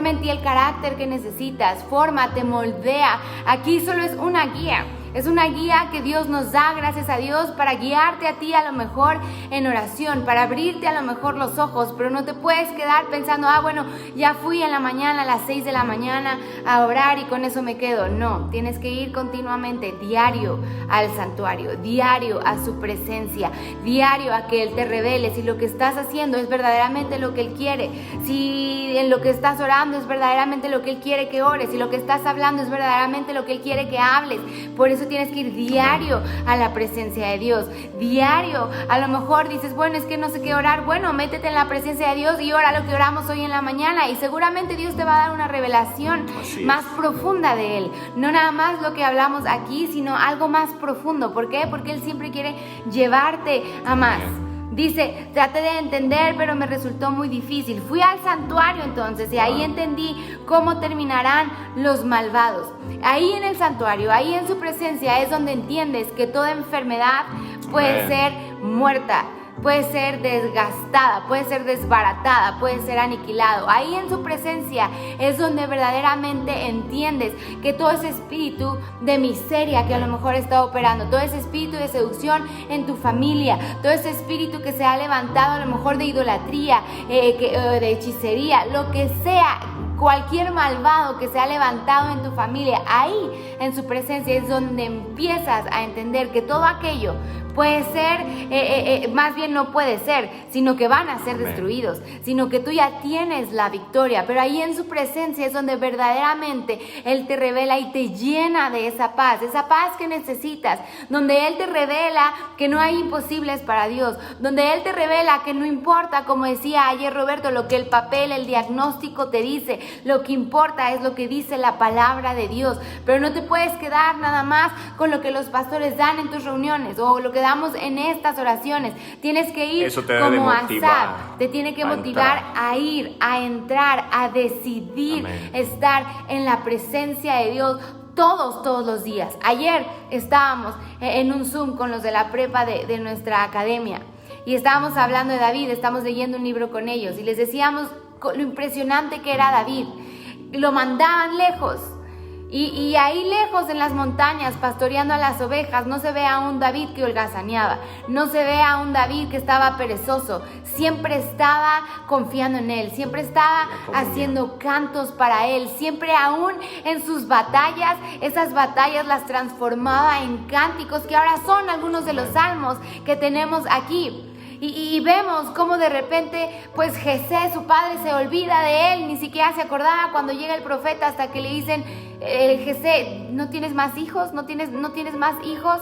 S2: en ti el carácter que necesitas, te moldea. Aquí solo es una guía. Es una guía que Dios nos da, gracias a Dios, para guiarte a ti a lo mejor en oración, para abrirte a lo mejor los ojos, pero no te puedes quedar pensando, bueno, ya fui en la mañana a las 6 de la mañana a orar y con eso me quedo. No, tienes que ir continuamente, diario al santuario, diario a su presencia, diario a que Él te revele si lo que estás haciendo es verdaderamente lo que Él quiere, si en lo que estás orando es verdaderamente lo que Él quiere que ores, si lo que estás hablando es verdaderamente lo que Él quiere que hables. Por eso tienes que ir diario a la presencia de Dios, diario. A lo mejor dices, bueno, es que no sé qué orar. Bueno, métete en la presencia de Dios y ora lo que oramos hoy en la mañana, y seguramente Dios te va a dar una revelación más profunda de Él. No nada más lo que hablamos aquí, sino algo más profundo. ¿Por qué? Porque Él siempre quiere llevarte a más. Dice, traté de entender, pero me resultó muy difícil. Fui al santuario entonces y ahí entendí cómo terminarán los malvados. Ahí en el santuario, ahí en su presencia es donde entiendes que toda enfermedad puede ser muerta, puede ser desgastada, puede ser desbaratada, puede ser aniquilado. Ahí en su presencia es donde verdaderamente entiendes que todo ese espíritu de miseria que a lo mejor está operando, todo ese espíritu de seducción en tu familia, todo ese espíritu que se ha levantado a lo mejor de idolatría, de hechicería, lo que sea, cualquier malvado que se ha levantado en tu familia, ahí en su presencia es donde empiezas a entender que todo aquello puede ser, más bien no puede ser, sino que van a ser destruidos, sino que tú ya tienes la victoria. Pero ahí en su presencia es donde verdaderamente Él te revela y te llena de esa paz que necesitas, donde Él te revela que no hay imposibles para Dios, donde Él te revela que no importa, como decía ayer Roberto, lo que el papel, el diagnóstico te dice, lo que importa es lo que dice la palabra de Dios. Pero no te puedes quedar nada más con lo que los pastores dan en tus reuniones o lo que damos en estas oraciones. Tienes que ir como Asaf, te tiene que motivar a ir, a entrar, a decidir estar en la presencia de Dios todos los días. Ayer estábamos en un Zoom con los de la prepa de nuestra academia y estábamos hablando de David, estamos leyendo un libro con ellos y les decíamos lo impresionante que era David. Lo mandaban lejos. Y ahí lejos en las montañas, pastoreando a las ovejas, no se ve a un David que holgazaneaba, no se ve a un David que estaba perezoso, siempre estaba confiando en Él, siempre estaba haciendo cantos para Él, siempre aún en sus batallas, esas batallas las transformaba en cánticos, que ahora son algunos de los salmos que tenemos aquí. Y vemos cómo de repente, pues Jesé, su padre, se olvida de él, ni siquiera se acordaba cuando llega el profeta hasta que le dicen, Jesé, ¿no tienes más hijos? ¿No tienes más hijos?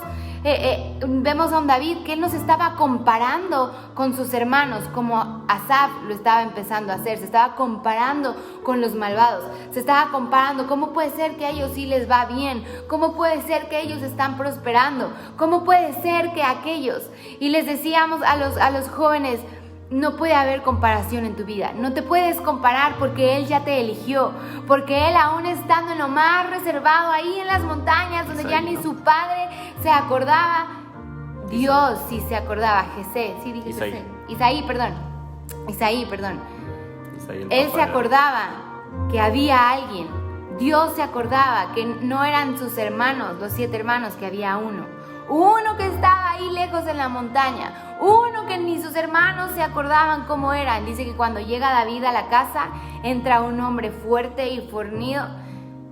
S2: Vemos a un David que él no se estaba comparando con sus hermanos como Asaf lo estaba empezando a hacer, se estaba comparando con los malvados, se estaba comparando, ¿cómo puede ser que a ellos sí les va bien? ¿Cómo puede ser que ellos están prosperando? ¿Cómo puede ser que aquellos? Y les decíamos a los jóvenes, no puede haber comparación en tu vida, no te puedes comparar porque Él ya te eligió, porque Él aún estando en lo más reservado ahí en las montañas donde ya ni su padre se acordaba, Dios sí se acordaba. Jesé, sí dije Jesé, Isaí, perdón, Él se acordaba que había alguien, Dios se acordaba que no eran sus hermanos, los 7 hermanos, que había uno que estaba ahí lejos en la montaña, uno que ni sus hermanos se acordaban cómo eran. Dice que cuando llega David a la casa, entra un hombre fuerte y fornido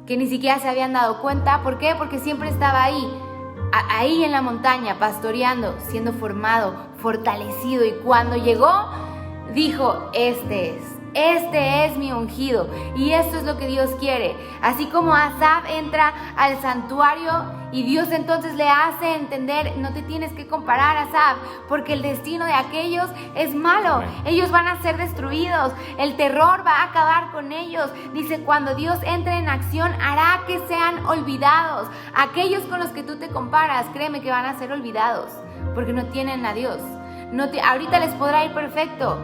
S2: que ni siquiera se habían dado cuenta. ¿Por qué? Porque siempre estaba ahí en la montaña, pastoreando, siendo formado, fortalecido. Y cuando llegó, dijo, este es mi ungido. Y esto es lo que Dios quiere. Así como Asaf entra al santuario y Dios entonces le hace entender, no te tienes que comparar, Asaf, porque el destino de aquellos es malo. Ellos van a ser destruidos. El terror va a acabar con ellos. Dice, cuando Dios entre en acción, hará que sean olvidados. Aquellos con los que tú te comparas, créeme que van a ser olvidados, porque no tienen a Dios. Ahorita les podrá ir perfecto.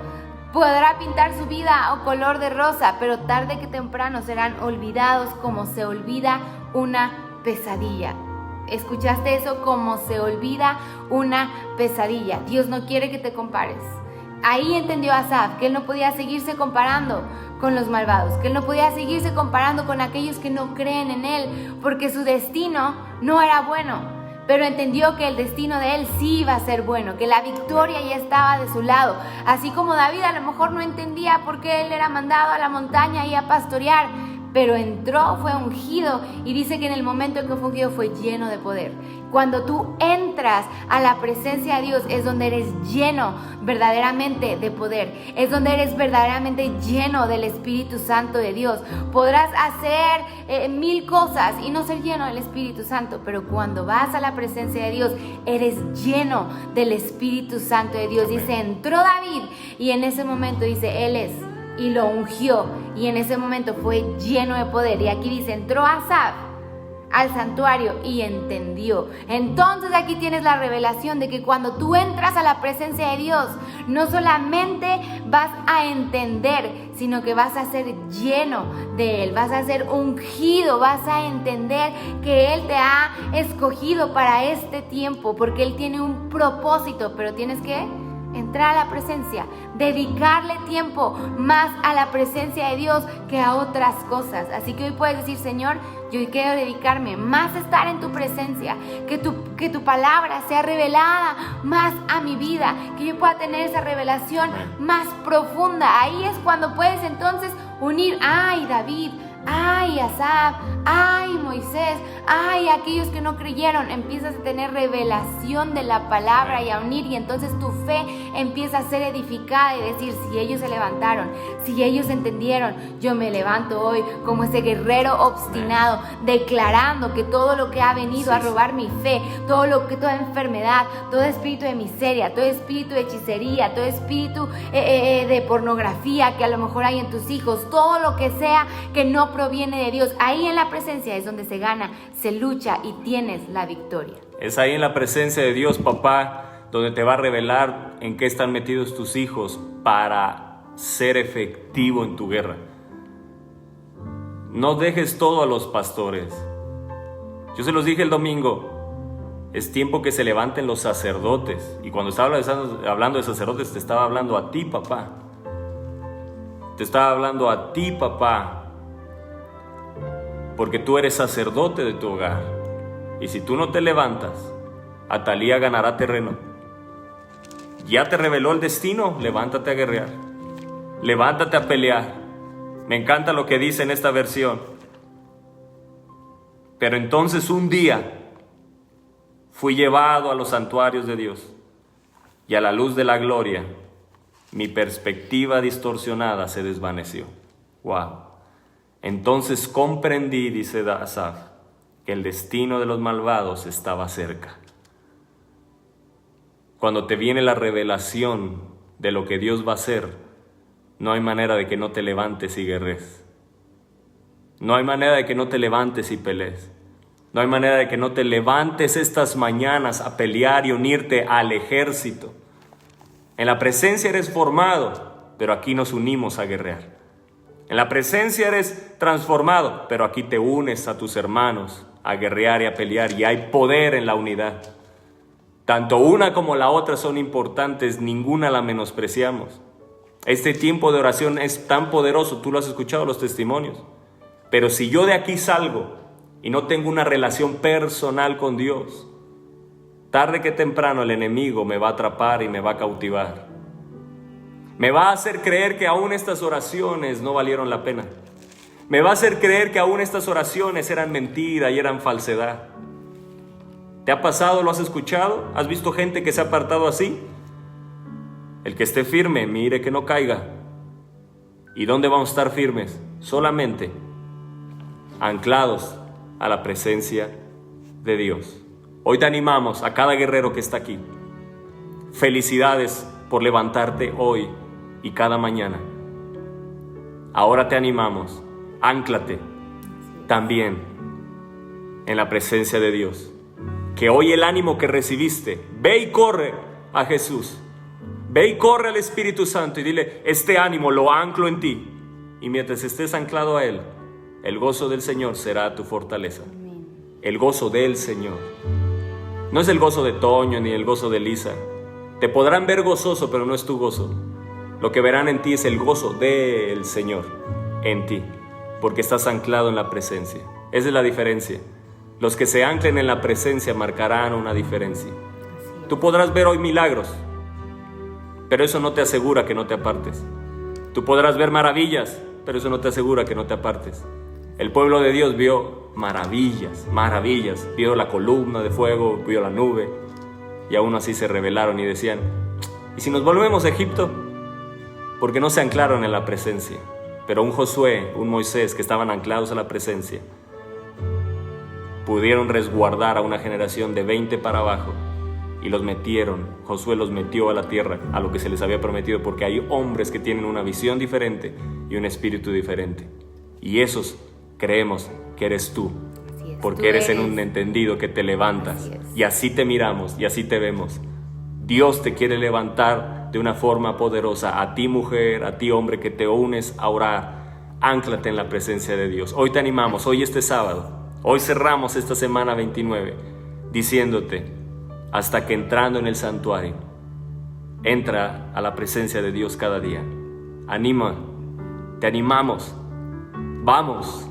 S2: Podrá pintar su vida o color de rosa, pero tarde que temprano serán olvidados como se olvida una pesadilla. ¿Escuchaste eso? Como se olvida una pesadilla. Dios no quiere que te compares. Ahí entendió Asaf que él no podía seguirse comparando con los malvados, que él no podía seguirse comparando con aquellos que no creen en él, porque su destino no era bueno. Pero entendió que el destino de él sí iba a ser bueno, que la victoria ya estaba de su lado. Así como David a lo mejor no entendía por qué él era mandado a la montaña y a pastorear, pero entró, fue ungido, y dice que en el momento en que fue ungido fue lleno de poder. Cuando tú entras a la presencia de Dios es donde eres lleno verdaderamente de poder, es donde eres verdaderamente lleno del Espíritu Santo de Dios. Podrás hacer 1000 cosas y no ser lleno del Espíritu Santo, pero cuando vas a la presencia de Dios eres lleno del Espíritu Santo de Dios. Dice, entró David y en ese momento dice, Él es, y lo ungió, y en ese momento fue lleno de poder. Y aquí dice, entró Asaf al santuario y entendió. Entonces aquí tienes la revelación de que cuando tú entras a la presencia de Dios, no solamente vas a entender, sino que vas a ser lleno de Él, vas a ser ungido, vas a entender que Él te ha escogido para este tiempo, porque Él tiene un propósito, pero tienes que entrar a la presencia, dedicarle tiempo más a la presencia de Dios que a otras cosas. Así que hoy puedes decir, Señor, yo hoy quiero dedicarme más a estar en tu presencia, que tu palabra sea revelada más a mi vida, que yo pueda tener esa revelación más profunda. Ahí es cuando puedes entonces unir, ay David, ay Asaf, ay Moisés, ay aquellos que no creyeron. Empiezas a tener revelación de la palabra y a unir, y entonces tu fe empieza a ser edificada y decir, si ellos se levantaron, si ellos entendieron, yo me levanto hoy como ese guerrero obstinado, declarando que todo lo que ha venido a robar mi fe, toda enfermedad, todo espíritu de miseria, todo espíritu de hechicería, todo espíritu de pornografía que a lo mejor hay en tus hijos, todo lo que sea que no proviene de Dios, ahí en la presencia es donde se gana, se lucha y tienes la victoria.
S1: Es ahí en la presencia de Dios, papá, donde te va a revelar en qué están metidos tus hijos para ser efectivo en tu guerra. No dejes todo a los pastores. Yo se los dije el domingo, es tiempo que se levanten los sacerdotes. Y cuando estaba hablando de sacerdotes, te estaba hablando a ti, papá. Te estaba hablando a ti, papá. Porque tú eres sacerdote de tu hogar. Y si tú no te levantas, Atalía ganará terreno. Ya te reveló el destino, levántate a guerrear. Levántate a pelear. Me encanta lo que dice en esta versión. Pero entonces un día fui llevado a los santuarios de Dios, y a la luz de la gloria, mi perspectiva distorsionada se desvaneció. ¡Wow! Entonces comprendí, dice Asaf, que el destino de los malvados estaba cerca. Cuando te viene la revelación de lo que Dios va a hacer, no hay manera de que no te levantes y guerres. No hay manera de que no te levantes y pelees. No hay manera de que no te levantes estas mañanas a pelear y unirte al ejército. En la presencia eres formado, pero aquí nos unimos a guerrear. En la presencia eres transformado, pero aquí te unes a tus hermanos a guerrear y a pelear, y hay poder en la unidad. Tanto una como la otra son importantes, ninguna la menospreciamos. Este tiempo de oración es tan poderoso, tú lo has escuchado los testimonios. Pero si yo de aquí salgo y no tengo una relación personal con Dios, tarde que temprano el enemigo me va a atrapar y me va a cautivar. Me va a hacer creer que aún estas oraciones no valieron la pena. Me va a hacer creer que aún estas oraciones eran mentira y eran falsedad. ¿Te ha pasado? ¿Lo has escuchado? ¿Has visto gente que se ha apartado así? El que esté firme, mire que no caiga. ¿Y dónde vamos a estar firmes? Solamente anclados a la presencia de Dios. Hoy te animamos a cada guerrero que está aquí. Felicidades por levantarte hoy y cada mañana. Ahora te animamos, ánclate también en la presencia de Dios. Que hoy el ánimo que recibiste, ve y corre a Jesús. Ve y corre al Espíritu Santo y dile, este ánimo lo anclo en ti. Y mientras estés anclado a Él, el gozo del Señor será tu fortaleza. El gozo del Señor. No es el gozo de Toño ni el gozo de Lisa. Te podrán ver gozoso, pero no es tu gozo. Lo que verán en ti es el gozo del Señor en ti, porque estás anclado en la presencia. Esa es la diferencia. Los que se anclen en la presencia marcarán una diferencia. Tú podrás ver hoy milagros, pero eso no te asegura que no te apartes. Tú podrás ver maravillas, pero eso no te asegura que no te apartes. El pueblo de Dios vio maravillas, maravillas. Vio la columna de fuego, vio la nube, y aún así se rebelaron y decían, ¿y si nos volvemos a Egipto? Porque no se anclaron en la presencia. Pero un Josué, un Moisés que estaban anclados a la presencia, pudieron resguardar a una generación de 20 para abajo y los metieron. Josué los metió a la tierra, a lo que se les había prometido, porque hay hombres que tienen una visión diferente y un espíritu diferente. Y esos creemos que eres tú, porque eres en un entendido que te levantas. Y así te miramos y así te vemos. Dios te quiere levantar de una forma poderosa. A ti, mujer, a ti, hombre, que te unes a orar, ánclate en la presencia de Dios. Hoy te animamos, hoy este sábado. Hoy cerramos esta semana 29 diciéndote, hasta que entrando en el santuario, entra a la presencia de Dios cada día. Anima, te animamos, vamos,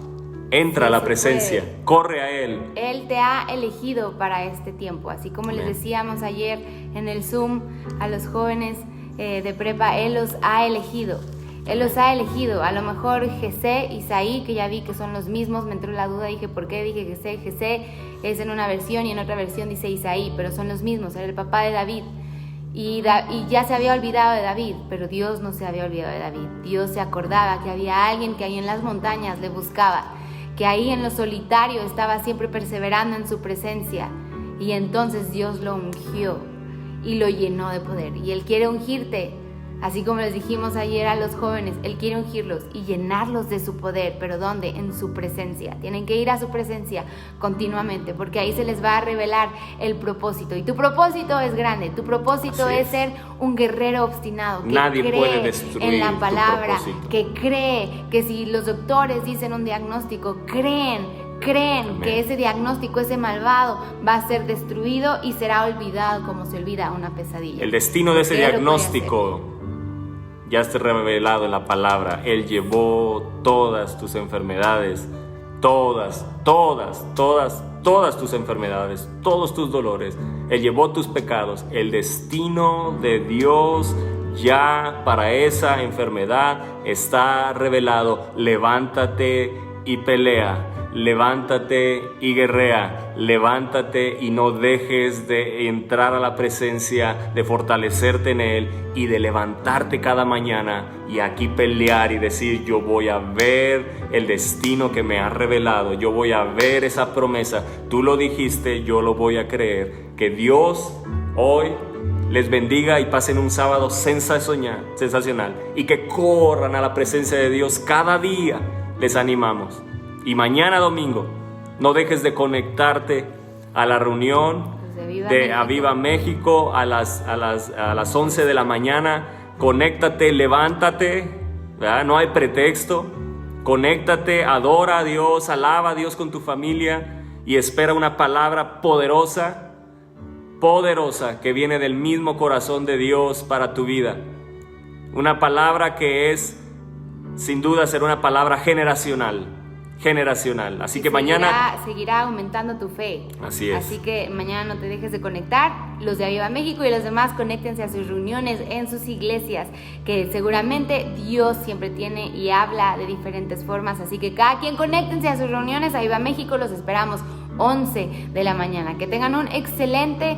S1: entra a la presencia, corre a Él.
S2: Él te ha elegido para este tiempo, así como les decíamos ayer en el Zoom a los jóvenes de prepa, Él los ha elegido. Él los ha elegido. A lo mejor Jesé, Isaí, que ya vi que son los mismos, me entró la duda, dije, ¿por qué dije Jesé? Jesé es en una versión y en otra versión dice Isaí, pero son los mismos, era el papá de David. Y ya se había olvidado de David, pero Dios no se había olvidado de David. Dios se acordaba que había alguien que ahí en las montañas le buscaba, que ahí en lo solitario estaba siempre perseverando en su presencia. Y entonces Dios lo ungió y lo llenó de poder. Y Él quiere ungirte. Así como les dijimos ayer a los jóvenes, Él quiere ungirlos y llenarlos de su poder. ¿Pero dónde? En su presencia. Tienen que ir a su presencia continuamente, porque ahí se les va a revelar el propósito. Y tu propósito es grande. Tu propósito es ser un guerrero obstinado, que
S1: nadie puede
S2: cree
S1: destruir
S2: en la palabra,
S1: tu
S2: que cree que si los doctores dicen un diagnóstico, creen
S1: Amén.
S2: Que ese diagnóstico, ese malvado, va a ser destruido y será olvidado como se olvida una pesadilla.
S1: El destino de ese diagnóstico ya está revelado en la palabra. Él llevó todas tus enfermedades, todas tus enfermedades, todos tus dolores. Él llevó tus pecados. El destino de Dios ya para esa enfermedad está revelado. Levántate y pelea. Levántate y guerrea, levántate y no dejes de entrar a la presencia, de fortalecerte en Él y de levantarte cada mañana y aquí pelear y decir, yo voy a ver el destino que me has revelado, yo voy a ver esa promesa, tú lo dijiste, yo lo voy a creer. Que Dios hoy les bendiga y pasen un sábado sensacional y que corran a la presencia de Dios cada día. Les animamos. Y mañana domingo, no dejes de conectarte a la reunión de Aviva México a las 11 de la mañana. Conéctate, levántate, ¿verdad? No hay pretexto. Conéctate, adora a Dios, alaba a Dios con tu familia y espera una palabra poderosa que viene del mismo corazón de Dios para tu vida. Una palabra que es, sin duda, será una palabra generacional. Así que mañana
S2: seguirá aumentando tu fe.
S1: Así es.
S2: Así que mañana no te dejes de conectar. Los de Aviva México y los demás, conéctense a sus reuniones en sus iglesias, que seguramente Dios siempre tiene y habla de diferentes formas. Así que cada quien conéctense a sus reuniones. Aviva México, los esperamos 11 de la mañana. Que tengan un excelente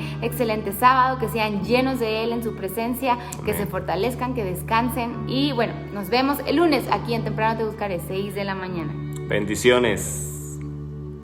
S2: sábado, que sean llenos de Él en su presencia. Amén. Que se fortalezcan, que descansen y bueno, nos vemos el lunes aquí en Temprano Te Buscaré, 6 de la mañana.
S1: Bendiciones.